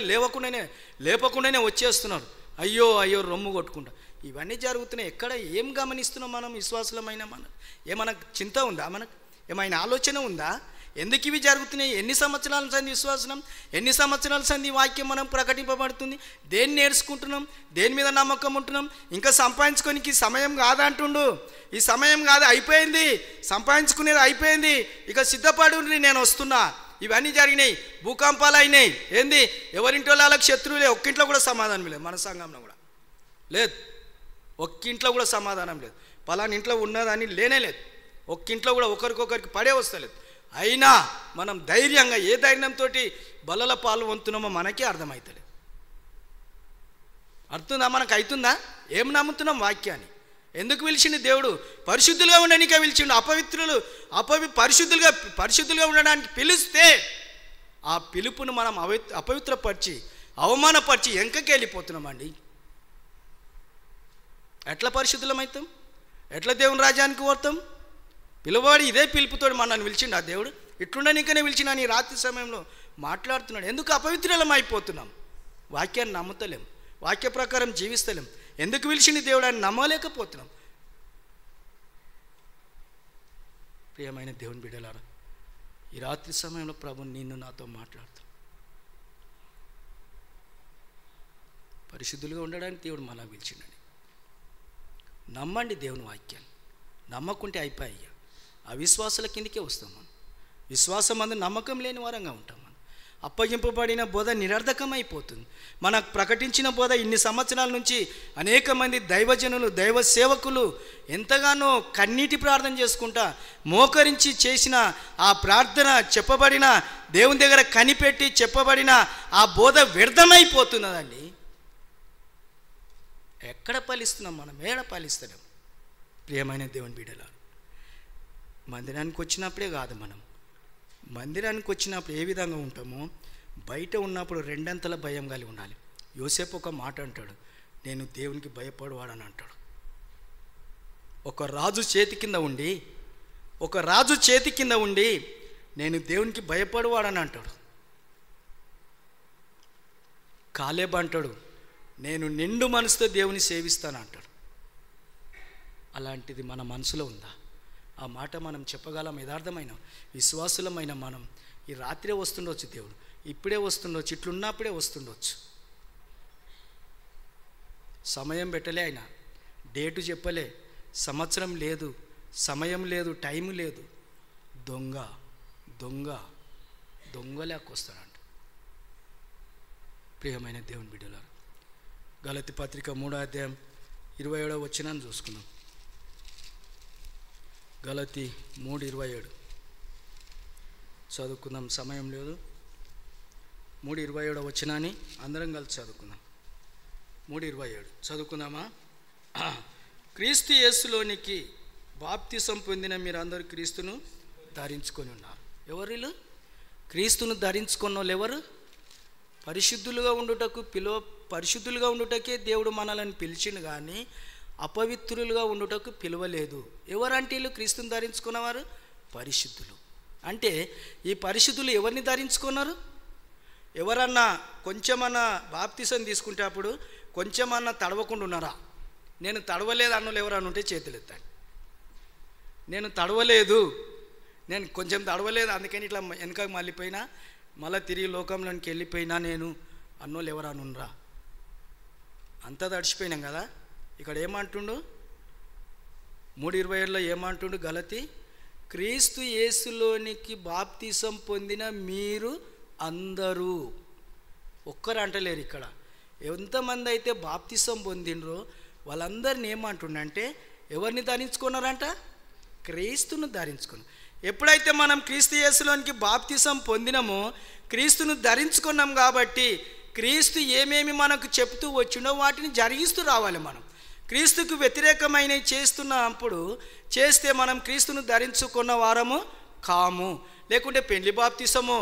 లేపకుండానే వచ్చేస్తున్నారు. అయ్యో రొమ్ము కొట్టుకుంటా. ఇవన్నీ జరుగుతున్నాయి. ఎక్కడ ఏం గమనిస్తున్నాం మనం? విశ్వాసులమైన ఏమైనా చింత ఉందా? మనకు ఏమైనా ఆలోచన ఉందా? ఎందుకు ఇవి జరుగుతున్నాయి? ఎన్ని సంవత్సరాల సంది విశ్వాసం, ఎన్ని సంవత్సరాల సంది వాక్యం మనం ప్రకటింపబడుతుంది? దేన్ని నేర్చుకుంటున్నాం? దేని మీద నమ్మకం ఉంటున్నాం? ఇంకా సంపాదించుకోనికి సమయం కాదంటుండు. ఈ సమయం కాదు, అయిపోయింది. సంపాదించుకునేది అయిపోయింది. ఇక సిద్ధపడు, నేను వస్తున్నా. ఇవన్నీ జరిగినాయి. భూకంపాలు అయినాయి. ఏంది? ఎవరింట్లో వాళ్ళకి శత్రువులే. ఒక్కింట్లో కూడా సమాధానం లేదు. మన సంఘంలో కూడా లేదు. ఒక్కింట్లో కూడా సమాధానం లేదు. పలానా ఇంట్లో ఉన్నదని లేనే లేదు. ఒక్కింట్లో కూడా ఒకరికొకరికి పడే వస్తలేదు. అయినా మనం ధైర్యంగా, ఏ ధైర్యంతో బల్లల పాలు వంతున్నామో మనకే అర్థమవుతలేదు. అర్థందా? మనకు అవుతుందా? ఏం నమ్ముతున్నాం? వాక్యాన్ని. ఎందుకు పిలిచిండు దేవుడు? పరిశుద్ధులుగా ఉండడానికే పిలిచిండు. పరిశుద్ధులుగా ఉండడానికి పిలిస్తే ఆ పిలుపును మనం అపవిత్రపరిచి, అవమానపరిచి వెంకకి వెళ్ళిపోతున్నామండి. ఎట్లా పరిశుద్ధులమవుతాం? ఎట్లా దేవుని రాజ్యానికి పోతాం? పిలువబడి ఇదే పిలుపుతో మనల్ని పిలిచిండు ఆ దేవుడు. ఇట్లుండనికనే పిలిచిన నీ రాత్రి సమయంలో మాట్లాడుతున్నాడు. ఎందుకు అపవిత్రులం అయిపోతున్నాం? వాక్యాన్ని నమ్ముతలేం, వాక్య ప్రకారం జీవిస్తలేం. ఎందుకు పిలిచింది దేవుడు అని నమ్మలేకపోతున్నాం. ప్రియమైన దేవుని బిడ్డలారా, ఈ రాత్రి సమయంలో ప్రభు నిన్ను నాతో మాట్లాడుతాడు. పరిశుద్ధులుగా ఉండడానికి దేవుడు మళ్ళా పిలిచిండని నమ్మండి దేవుని వాక్యాన్ని. నమ్మకుంటే అయిపోయా అవిశ్వాసాల కిందకే వస్తాం. మనం విశ్వాసం అందు నమ్మకం లేని వారంగా ఉంటాం. మనం అప్పగింపబడిన బోధ నిరర్ధకమైపోతుంది. మనకు ప్రకటించిన బోధ ఇన్ని సంవత్సరాల నుంచి అనేక మంది దైవజనులు, దైవ సేవకులు ఎంతగానో కన్నీటి ప్రార్థన చేసుకుంటా మోకరించి చేసిన ఆ ప్రార్థన, చెప్పబడిన దేవుని దగ్గర కనిపెట్టి చెప్పబడిన ఆ బోధ వ్యర్థమైపోతున్నదండి. ఎక్కడ పాలిస్తున్నాం మనం? ఏడ పాలిస్తున్నాం? ప్రియమైన దేవుని బిడ్డలారా, మందిరానికి వచ్చినప్పుడే కాదు, మనం మందిరానికి వచ్చినప్పుడు ఏ విధంగా ఉంటామో బయట ఉన్నప్పుడు రెండంతల భయం కలిగి ఉండాలి. యోసేపు ఒక మాట అంటాడు, నేను దేవునికి భయపడవాడని అంటాడు. ఒక రాజు చేతి కింద ఉండి నేను దేవునికి భయపడవాడని అంటాడు. కాలేబ్ అంటాడు, నేను నిండు మనసుతో దేవుని సేవిస్తాను అంటాడు. అలాంటిది మన మనసులో ఉందా? ఆ మాట మనం చెప్పగలం? యథార్థమైన విశ్వాసులమైన మనం ఈ రాత్రే వస్తుండొచ్చు, దేవుడు ఇప్పుడే వస్తుండొచ్చు, ఇట్లున్నప్పుడే వస్తుండొచ్చు. సమయం పెట్టలే, ఆయన డేటు చెప్పలే, సంవత్సరం లేదు, సమయం లేదు, టైం లేదు. దొంగలేకొస్తాడంట. ప్రియమైన దేవుని బిడ్డలారా, గలతీ పత్రిక 3వ అధ్యాయం 27వ వచనాన్ని చూసుకుందాం. గలతీ 3:27 చదువుకుందాం, సమయం లేదు. 3:27 వచనాన్ని అందరం కలిసి చదువుకుందాం. 3:27 చదువుకుందామా? క్రీస్తు యేసులోనికి బాప్తిసం పొందిన మీరందరూ క్రీస్తును ధరించుకొని ఉన్నారు. ఎవరు? క్రీస్తును ధరించుకున్న వాళ్ళు ఎవరు? పరిశుద్ధులుగా ఉండుటకే దేవుడు మనల్ని పిలిచిండు, కానీ అపవిత్రులుగా ఉండుటకు పిలువలేదు. ఎవరంటే వీళ్ళు క్రీస్తుని ధరించుకున్నవారు? పరిశుద్ధులు. అంటే ఈ పరిశుద్ధులు ఎవరిని ధరించుకున్నారు? ఎవరన్నా కొంచెమన్నా బాప్తిసం తీసుకుంటే అప్పుడు కొంచెమన్నా తడవకుండా ఉన్నారా? నేను తడవలేదు అన్నోళ్ళు ఎవరన్నా ఉంటే చేతులు ఎత్తాను. నేను తడవలేదు, నేను కొంచెం తడవలేదు, అందుకని ఇట్లా వెనకకు మళ్ళీపోయినా, మళ్ళీ తిరిగి లోకంలోనికి వెళ్ళిపోయినా నేను అన్నోళ్ళు ఎవరన్నా ఉన్నరా? అంతా తడిచిపోయినాం కదా. ఇక్కడ ఏమంటుండు? 3:27లో ఏమంటుండు? గలతీ, క్రీస్తు యేసులోనికి బాప్తిసం పొందిన మీరు అందరూ. ఒక్కరు అంటలేరు ఇక్కడ. ఎంతమంది అయితే బాప్తిసం పొందినరో వాళ్ళందరిని ఏమంటుండంటే ఎవరిని ధరించుకున్నారంట? క్రీస్తును ధరించుకున్నారు. ఎప్పుడైతే మనం క్రీస్తు యేసులోనికి బాప్తిసం పొందినామో క్రీస్తును ధరించుకున్నాం కాబట్టి క్రీస్తు ఏమేమి మనకు చెప్తూ వచ్చిండో వాటిని జరిగిస్తూ రావాలి. మనం క్రీస్తుకు వ్యతిరేకమైనవి చేస్తున్నప్పుడు చేస్తే మనం క్రీస్తును ధరించుకున్న వారము కాము. లేకుంటే పెళ్లి బాప్తిసము,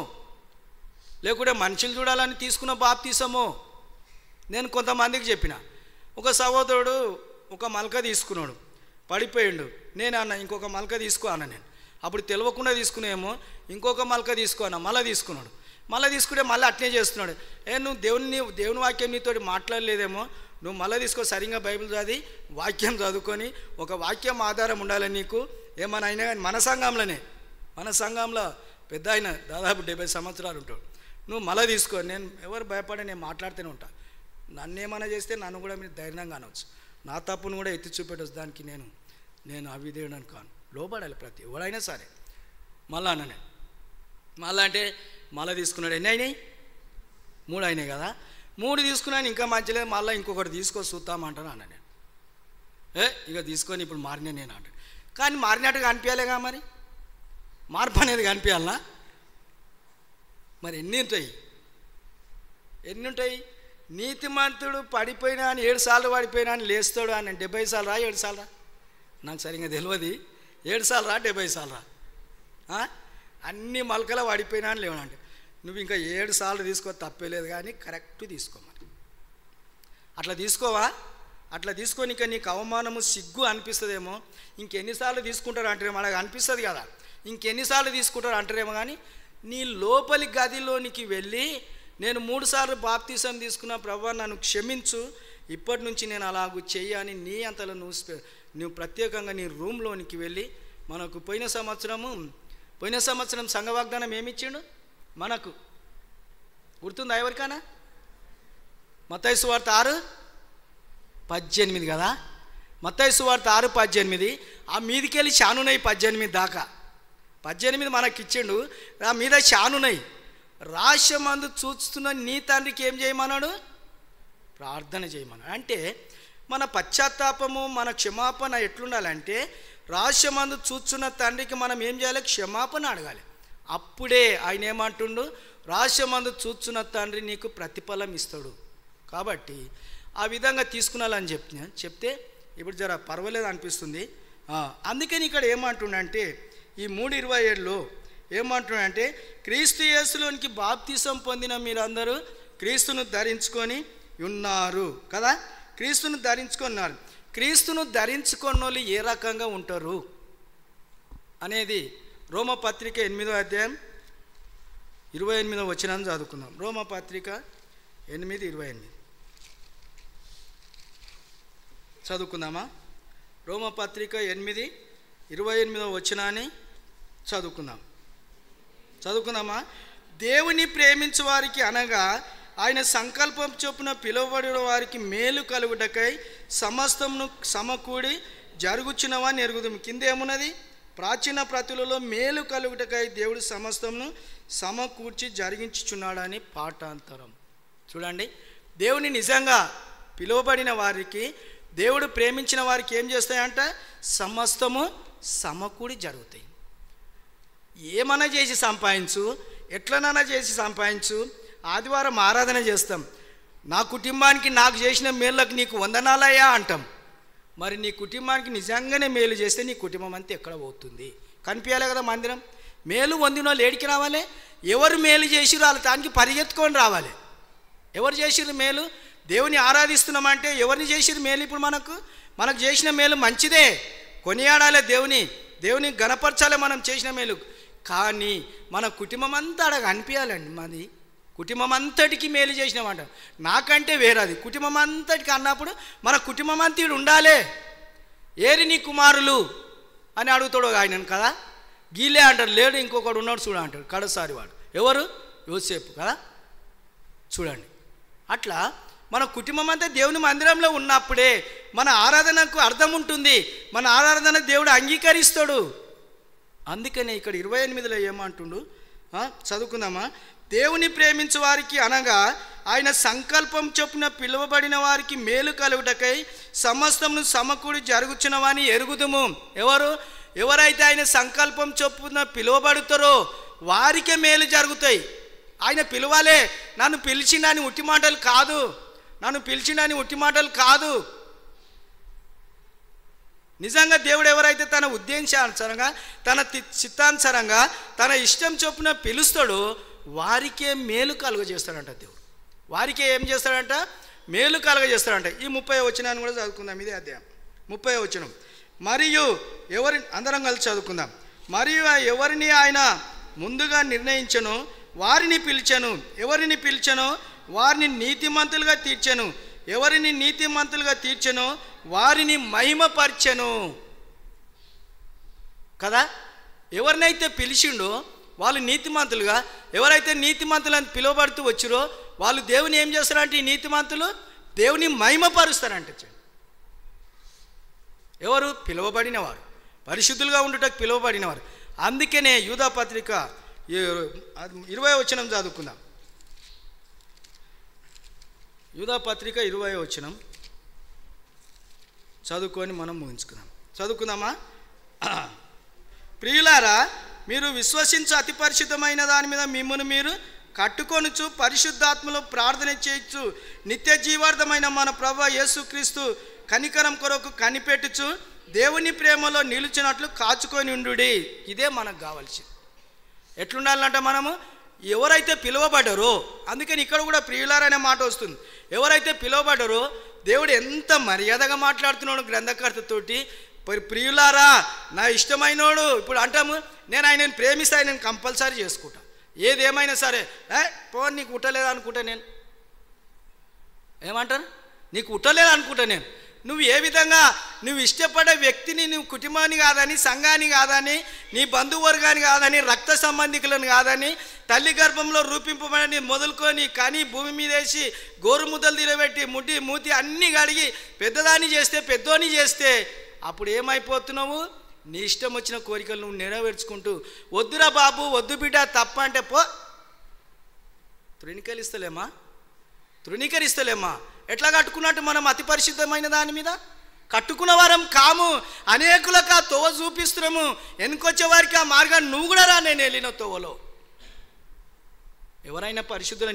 లేకుంటే మనుషులు చూడాలని తీసుకున్న బాప్తిసము. నేను కొంతమందికి చెప్పిన, ఒక సహోదరుడు ఒక మల్క తీసుకున్నాడు, పడిపోయిండు. నేను అన్న ఇంకొక మల్క తీసుకో అన్న. నేను అప్పుడు తెలియకుండా తీసుకునేమో ఇంకొక మల్క తీసుకో అన్న. మళ్ళీ తీసుకున్నాడు. మళ్ళీ తీసుకుంటే మళ్ళీ అట్లే చేస్తున్నాడు. నువ్వు దేవుని వాక్యం నీతో మాట్లాడలేదేమో, నువ్వు మళ్ళీ తీసుకో, సరిగ్గా బైబిల్ చదివి వాక్యం చదువుకొని ఒక వాక్యం ఆధారం ఉండాలి నీకు. ఏమన్నా అయినా కానీ మన సంఘంలో పెద్ద ఆయన దాదాపు 70 సంవత్సరాలు ఉంటాడు. నువ్వు మళ్ళీ తీసుకో. నేను ఎవరు భయపడే నేను మాట్లాడుతూనే ఉంటా. నన్ను ఏమైనా చేస్తే నన్ను కూడా మీరు ధైర్యంగా అనవచ్చు, నా తప్పును కూడా ఎత్తి చూపెట్టవచ్చు. దానికి నేను అవిధేయుడని కాను, లోబడాలి ప్రతి ఎవడైనా సరే. మళ్ళా అన్న నేను మళ్ళీ అంటే మళ్ళీ తీసుకున్నాడు. ఎన్ని అయినాయి? 3 అయినాయి కదా. 3 తీసుకున్నాను, ఇంకా మంచిలేదు, మళ్ళీ ఇంకొకటి తీసుకో చూస్తామంటాను అన్న నేను. ఇక తీసుకొని ఇప్పుడు మారినా నేను అంటాను. కానీ మారినట్టుగా అనిపించాలిగా, మరి మార్పు అనేది కనిపించాలనా? మరి ఎన్ని ఉంటాయి? నీతిమంతుడు పడిపోయినా అని 7 సార్లు పడిపోయినా అని లేస్తాడు అని 70 సార్లు రా 7 సార్లు రా, నాకు సరిగ్గా తెలియదు. 7 సార్లు రా 70 సార్లు రా, అన్ని మలకల పడిపోయినా అని లేవనంటే నువ్వు ఇంకా 7 సార్లు తీసుకో, తప్పేలేదు. కానీ కరెక్ట్ తీసుకోమని. అట్లా తీసుకోవా? అట్లా తీసుకొని ఇంకా నీకు అవమానము సిగ్గు అనిపిస్తుందేమో. ఇంకెన్నిసార్లు తీసుకుంటారు అంటారేమో, అలాగ అనిపిస్తుంది కదా. ఇంకెన్నిసార్లు తీసుకుంటారు అంటారేమో. కానీ నీ లోపలి గదిలోనికి వెళ్ళి నేను 3 సార్లు బాప్తీసం తీసుకున్న ప్రభువా నన్ను క్షమించు, ఇప్పటి నుంచి నేను అలాగూ చెయ్యని నీ అంతలో నువ్వు ప్రత్యేకంగా నీ రూమ్లోనికి వెళ్ళి. మనకు పోయిన సంవత్సరం సంఘ వాగ్దానం ఏమిచ్చిండు మనకు గుర్తుందా ఎవరికైనా? మత్తయి సువార్త 6:18 కదా. మత్తయి సువార్త 6:18. ఆ మీదికెళ్ళి చానునై 18 దాకా. 18 మనకి ఇచ్చిండు, ఆ మీద చానునై. రాశమందు చూస్తున్న నీ తండ్రికి ఏం చేయమన్నాడు? ప్రార్థన చేయమన్నాడు. అంటే మన పశ్చాత్తాపము, మన క్షమాపణ ఎట్లుండాలంటే, రాశమందు చూస్తున్న తండ్రికి మనం ఏం చేయాలి? క్షమాపణ అడగాలి. అప్పుడే ఆయన ఏమంటుండు? రాశమందు చూస్తున్న తండ్రి నీకు ప్రతిఫలం ఇస్తాడు. కాబట్టి ఆ విధంగా తీసుకున్నాలని చెప్తే ఇప్పుడు జర పర్వాలేదు అనిపిస్తుంది. అందుకని ఇక్కడ ఏమంటుండంటే ఈ 3:27లో ఏమంటున్నాడంటే, క్రీస్తు యేసులోనికి బాప్తిసం పొందిన మీరందరూ క్రీస్తును ధరించుకొని ఉన్నారు కదా. క్రీస్తును ధరించుకున్నారు. క్రీస్తును ధరించుకున్న వాళ్ళు ఏ రకంగా ఉంటారు అనేది రోమపత్రిక 8వ అధ్యాయం 28వ వచనాన్ని చదువుకుందాం. రోమపత్రిక 8:28 చదువుకుందామా? రోమపత్రిక 8:28వ వచనాన్ని చదువుకుందామా? దేవుని ప్రేమించు వారికి అనగా ఆయన సంకల్పం చొప్పున పిలువబడిన వారికి మేలు కలుగుటకై సమస్తమును సమకూడి జరుగుచున్నవని ఎరుగుదుము. కింద ఏమున్నది? ప్రాచీన ప్రతులలో మేలు కలుగుటకై దేవుడు సమస్తమును సమకూర్చి జరిగించుచున్నాడని పాఠాంతరం. చూడండి, దేవుని నిజంగా పిలువబడిన వారికి, దేవుడు ప్రేమించిన వారికి ఏం చేస్తాయంట? సమస్తము సమకూడి జరుగుతాయి. ఏమన్నా చేసి సంపాదించు, ఎట్లనైనా చేసి సంపాదించు. ఆదివారం ఆరాధన చేస్తాం, నా కుటుంబానికి నాకు చేసిన మేళ్ళకు నీకు వందనాలయ్యా అంటాం. మరి నీ కుటుంబానికి నిజంగానే మేలు చేస్తే నీ కుటుంబం అంతా ఎక్కడ పోతుంది? కనిపించాలి కదా మందిరం. మేలు పొందిన వాళ్ళు ఏడికి రావాలి? ఎవరు మేలు చేసిరు వాళ్ళ దానికి పరిగెత్తుకొని రావాలి. ఎవరు చేసిరు మేలు? దేవుని ఆరాధిస్తున్నామంటే ఎవరిని చేసిరు మేలు? ఇప్పుడు మనకు చేసిన మేలు మంచిదే, కొనియాడాలి, దేవుని గణపరచాలి మనం చేసిన మేలు. కానీ మన కుటుంబం అంతా అడగ అనిపించాలండి. మాది కుటుంబం అంతటికి మేలు చేసినామంట, నాకంటే వేరేది కుటుంబం అంతటికి అన్నప్పుడు మన కుటుంబం అంతా ఇడు ఉండాలి. ఏరి నీ కుమారులు అని అడుగుతాడు ఆయనను కదా. గీలే అంటారు, లేడు ఇంకొకడు ఉన్నాడు చూడ అంటాడు కడసారి వాడు. ఎవరు? యోసేపు కదా. చూడండి, అట్లా మన కుటుంబం అంతా దేవుని మందిరంలో ఉన్నప్పుడే మన ఆరాధనకు అర్థం ఉంటుంది, మన ఆరాధన దేవుడు అంగీకరిస్తాడు. అందుకనే ఇక్కడ 28లో ఏమంటుండు చదువుకుందామా? దేవుని ప్రేమించు వారికి అనగా ఆయన సంకల్పం చొప్పున పిలువబడిన వారికి మేలు కలుగుటకై సమస్తమును సమకూడి జరుగుచున్నవని ఎరుగుదుము. ఎవరైతే ఆయన సంకల్పం చొప్పున పిలువబడుతారో వారికే మేలు జరుగుతాయి. ఆయన పిలవాలే, నన్ను పిలిచిండని ఉట్టి మాటలు కాదు, నన్ను పిలిచిండని ఉట్టి మాటలు కాదు. నిజంగా దేవుడు ఎవరైతే తన ఉద్దేశానుసారంగా, తన చిత్తానుసారంగా, తన ఇష్టం చొప్పున పిలుస్తాడో వారికే మేలు కలుగజేస్తాడంట దేవుడు. వారికే ఏం చేస్తాడంట? మేలు కలుగజేస్తాడంట. ఈ 30వ వచనాన్ని కూడా చదువుకుందాం. ఇదే అధ్యాయం 30వ వచనం. మరియు అందరం కలిసి చదువుకుందాం. మరియు ఎవరిని ఆయన ముందుగా నిర్ణయించను వారిని పిలిచెను, ఎవరిని పిలిచెనో వారిని నీతిమంతులుగా తీర్చెను, ఎవరిని నీతిమంతులుగా తీర్చెనో వారిని మహిమపరచెను. కదా, ఎవరినైతే పిలిచిండో వాళ్ళు నీతిమంతులుగా, ఎవరైతే నీతిమంతులని పిలువబడుతూ వచ్చిరో వాళ్ళు దేవుని ఏం చేస్తారంటే, ఈ నీతిమంతులు దేవుని మహిమపరుస్తారంట. ఎవరు? పిలువబడిన వారు, పరిశుద్ధులుగా ఉండుటకు పిలువబడినవారు. అందుకనే యూదా పత్రిక 20వ వచనం చదువుకుందాం. యూదా పత్రిక 20వ వచనం చదువుకొని మనం ముగించుకుందాం. చదువుకుందామా? ప్రియులారా, మీరు విశ్వసించు అతి పరిశుద్ధమైన దాని మీద మిమ్మల్ని మీరు కట్టుకొనుచు పరిశుద్ధాత్మలో ప్రార్థన చేయొచ్చు, నిత్య జీవార్థమైన మన ప్రభువు యేసుక్రీస్తు కనికరం కొరకు కనిపెట్టుచు దేవుని ప్రేమలో నిలిచినట్లు కాచుకొని ఉండుడి. ఇదే మనకు కావాల్సింది. ఎట్లుండాలంటే మనము ఎవరైతే పిలువబడ్డారో, అందుకని ఇక్కడ కూడా ప్రియులారనే మాట వస్తుంది. ఎవరైతే పిలువబడ్డారో దేవుడు ఎంత మర్యాదగా మాట్లాడుతున్నాడు గ్రంథకర్తతోటి. ప్రియులారా, నా ఇష్టమైనోడు. ఇప్పుడు అంటాము, నేను ఆయనను ప్రేమిస్తే ఆయనను కంపల్సరీ చేసుకుంటా, ఏదేమైనా సరే. నీకు ఉట్టలేదు అనుకుంటా, నేను ఏమంటాను, నీకు ఉట్టలేదు అనుకుంటా నేను. నువ్వు ఏ విధంగా నువ్వు ఇష్టపడే వ్యక్తిని, నువ్వు కుటుంబాన్ని కాదని, సంఘాన్ని కాదని, నీ బంధువర్గాన్ని కాదని, రక్త సంబంధికులను కాదని, తల్లి గర్భంలో రూపింపబడి మొదలుకొని కానీ భూమి మీద వేసి గోరు ముద్దలు తిరబెట్టి ముడ్డి మూతి అన్నీ కడిగి పెద్దదాన్ని చేస్తే, పెద్దోని చేస్తే అప్పుడు ఏమైపోతున్నావు? నీ ఇష్టం వచ్చిన కోరికలు నువ్వు నెరవేర్చుకుంటూ, వద్దురా బాబు, వద్దు బిడ్డ, తప్ప అంటే పో, తృణీకరిస్తలేమా? ఎట్లా కట్టుకున్నట్టు మనం అతి పరిశుద్ధమైన దాని మీద కట్టుకున్న వారం కాము, అనేకులకు ఆ తోవ చూపిస్తున్నాము. వెనుకొచ్చే వారికి ఆ మార్గాన్ని నువ్వు కూడా రా, నేను వెళ్ళిన తోవలో. ఎవరైనా పరిశుద్ధుల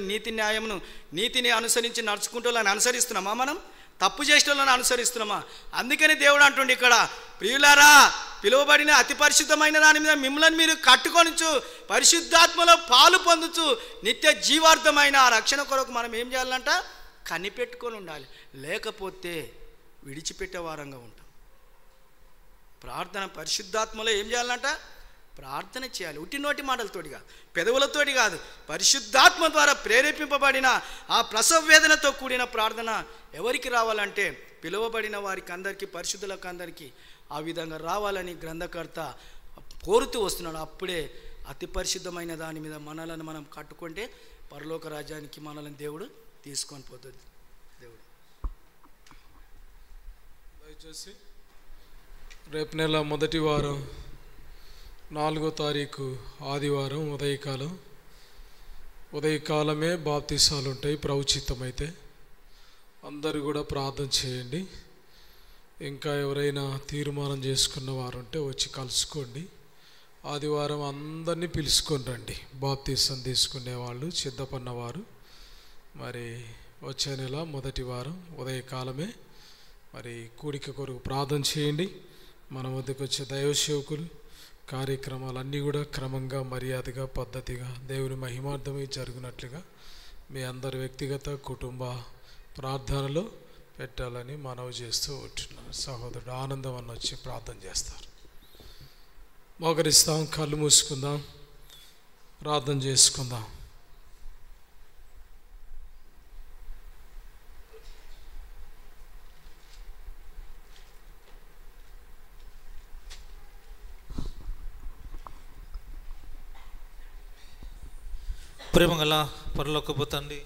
నీతిని అనుసరించి నడుచుకుంటూ అనుసరిస్తున్నామా? మనం తప్పు చేసేటోళ్ళని అనుసరిస్తున్నామా? అందుకని దేవుడు అంటుండే ఇక్కడ, ప్రియులారా, పిలువబడిన అతి పరిశుద్ధమైన దాని మీద మిమ్మల్ని మీరు కట్టుకొనుచు పరిశుద్ధాత్మలో పాలు పొందుచు నిత్య జీవార్థమైన ఆ రక్షణ కొరకు మనం ఏం చేయాలంట? కనిపెట్టుకొని ఉండాలి. లేకపోతే విడిచిపెట్టే వారంగా ఉంటాం. ప్రార్థన పరిశుద్ధాత్మలో ఏం చేయాలంట? ప్రార్థన చేయాలి. ఉట్టి నోటి మాటలతోటి కాదు, పెదవులతోటి కాదు, పరిశుద్ధాత్మ ద్వారా ప్రేరేపింపబడిన ఆ ప్రసవ వేదనతో కూడిన ప్రార్థన ఎవరికి రావాలంటే పిలువబడిన వారికి అందరికీ, పరిశుద్ధులకు అందరికీ ఆ విధంగా రావాలని గ్రంథకర్త కోరుతూ వస్తున్నాడు. అప్పుడే అతి పరిశుద్ధమైన దాని మీద మనలను మనం కట్టుకుంటే పరలోక రాజ్యానికి మనల్ని దేవుడు తీసుకొని పోతుంది. దేవుడు దయచేసి రేపు నెల మొదటి వారం 4వ తారీఖు ఆదివారం ఉదయకాలమే బాప్తీసాలు ఉంటాయి. ప్రౌచితమైతే అందరూ కూడా ప్రార్థన చేయండి. ఇంకా ఎవరైనా తీర్మానం చేసుకున్న వారు ఉంటే వచ్చి కలుసుకోండి. ఆదివారం అందరినీ పిలుచుకొని రండి. బాప్తీసం తీసుకునేవాళ్ళు, సిద్ధపడినవారు. మరి వచ్చే నెల మొదటి వారం ఉదయకాలమే మరి కూడిక కొరకు ప్రార్థన చేయండి. మన వద్దకు వచ్చే దైవసేవకులు కార్యక్రమాలన్నీ కూడా క్రమంగా, మర్యాదగా, పద్ధతిగా దేవుని మహిమార్థమై జరుగునట్లుగా మీ అందరి వ్యక్తిగత కుటుంబ ప్రార్థనలో పెట్టాలని మనవి చేస్తూ ఉంటున్నాను. సహోదరుడు ఆనందం అన్న వచ్చి ప్రార్థన చేస్తారు. మోకరిస్తాం, కళ్ళు మూసుకుందాం, ప్రార్థన చేసుకుందాం. ప్రేమగల పరలోకపు తండ్రి,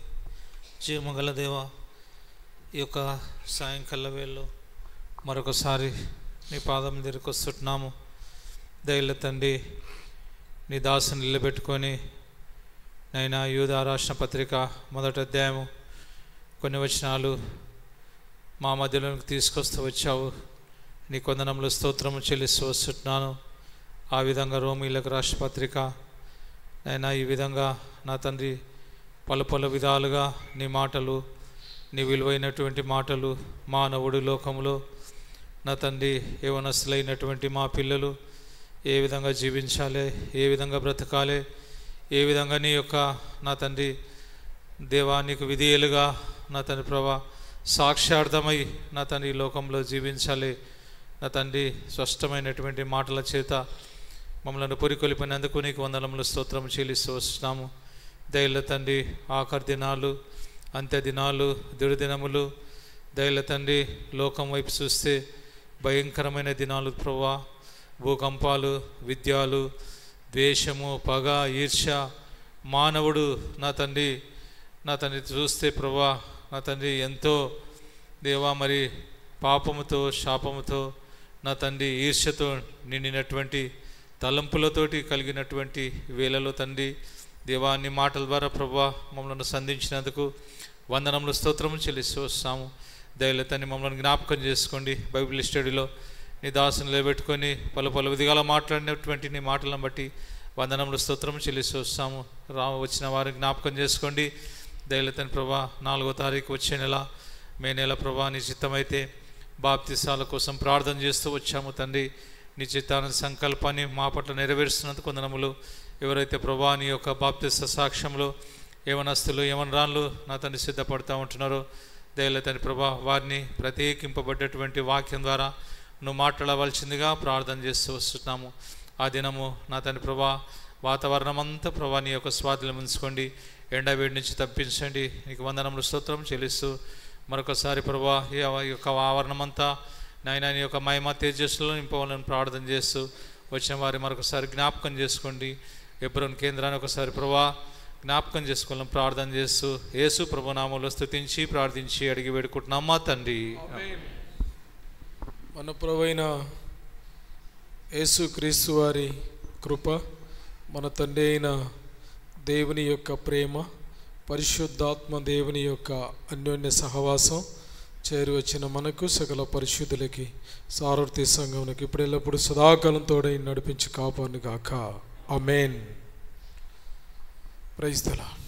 జీవమగల దేవ, ఈ యొక్క సాయంకాల వేళలో మరొకసారి నీ పాదం దగ్గరికి వస్తున్నాము. దయల తండ్రి, నీ దాసుని నిలబెట్టుకొని నైనా యూదా రాసిన పత్రిక 1వ అధ్యాయము కొన్ని వచనాలు మా మధ్యలోకి తీసుకొస్తూ వచ్చావు. నీ కొందనంలో స్తోత్రము చెల్లిస్తూ వస్తున్నాను. ఆ విధంగా రోమీలకు రాసిన పత్రిక నైనా ఈ విధంగా నా తండ్రి పలు విధాలుగా నీ మాటలు, నీ విలువైనటువంటి మాటలు మానవుడి లోకంలో నా తండ్రి యవనస్తులైనటువంటి మా పిల్లలు ఏ విధంగా జీవించాలి, ఏ విధంగా బ్రతకాలి, ఏ విధంగా నీ యొక్క నా తండ్రి దేవా నీకు విధేయులుగా నా తండ్రి ప్రభా సాక్ష్యార్థమై నా తండ్రి ఈ లోకంలో జీవించాలి. నా తండ్రి స్పష్టమైనటువంటి మాటల చేత మమ్మల్ని పురికొలిపినందుకు నీకు వందనములు స్తోత్రం చెల్లిస్తూ వస్తున్నాము. దయల తండ్రి ఆఖరి దినాలు, అంత్య దినాలు, దుర్దినములు దయల తండ్రి లోకం వైపు చూస్తే భయంకరమైన దినాలు ప్రభా. భూకంపాలు, విద్యాలు, ద్వేషము, పగ, ఈర్ష్య, మానవుడు నా తండ్రి చూస్తే ప్రభా నా తండ్రి ఎంతో దేవా మరి పాపముతో శాపముతో నా తండ్రి ఈర్ష్యతో నిండినటువంటి తలంపులతోటి కలిగినటువంటి వేళలో తండ్రి దేవాన్ని మాటల ద్వారా ప్రభా మమ్మల్ని సంధించినందుకు వందనములు స్తోత్రము చెల్లిస్తూ వస్తాము. దయల తండ్రి మమ్మల్ని జ్ఞాపకం చేసుకోండి. బైబిల్ స్టడీలో నీ దాసుని నిలబెట్టుకొని పలు విధాల మాట్లాడినటువంటి నీ మాటలను బట్టి వందనములు స్తోత్రం చెల్లిస్తూ వస్తాము. వచ్చిన వారిని జ్ఞాపకం చేసుకోండి. దయల తండ్రి ప్రభా 4వ తారీఖు వచ్చే నెల, మే నెల ప్రభా నీ చిత్తమైతే బాప్తిసాల కోసం ప్రార్థన చేస్తూ వచ్చాము తండ్రి. నీ చిత్తాన సంకల్పాన్ని మా పట్ల నెరవేరుస్తున్నందుకు వందనములు. ఎవరైతే ప్రభా నీ యొక్క బాప్తిస్త సాక్ష్యంలో యవనస్తులు యవనరాళ్ళు నా తండ్రి సిద్ధపడుతూ ఉంటున్నారో దయల తండ్రి ప్రభా వారిని ప్రత్యేకింపబడ్డటువంటి వాక్యం ద్వారా నువ్వు మాట్లాడవలసిందిగా ప్రార్థన చేస్తూ వస్తున్నాము. ఆ దినము నా తండ్రి ప్రభా వాతావరణం అంతా ప్రభా నీ యొక్క స్వాధీనం ఉంచుకోండి. ఎండవేడి నుంచి తప్పించండి. నీకు వందనములు స్తోత్రం చెల్లిస్తూ మరొకసారి ప్రభా ఈ యొక్క ఆవరణం అంతా నాయన నీ యొక్క మహిమ తేజస్సులో నింపవాలని ప్రార్థన చేస్తూ వచ్చిన వారి మరొకసారి జ్ఞాపకం చేసుకోండి. ఎబ్రోన్ కేంద్రాన్ని ఒకసారి ప్రభా జ్ఞాపకం చేసుకోవాలని ప్రార్థన చేస్తూ యేసు ప్రభునామంలో స్తుతించి ప్రార్థించి అడిగి వేడుకుంటున్నాం మా తండ్రి. మన ప్రభువైన యేసు క్రీస్తు వారి కృప, మన తండ్రి అయిన దేవుని యొక్క ప్రేమ, పరిశుద్ధాత్మ దేవుని యొక్క అన్యోన్య సహవాసం చేరి వచ్చిన మనకు సకల పరిశుద్ధులకి సారథి సంఘమునకి ఇప్పుడు ఎల్లప్పుడు సదాకాలం తోడై నడిపించి కాపాడును గాక. ఆమేన్. Praise the lord.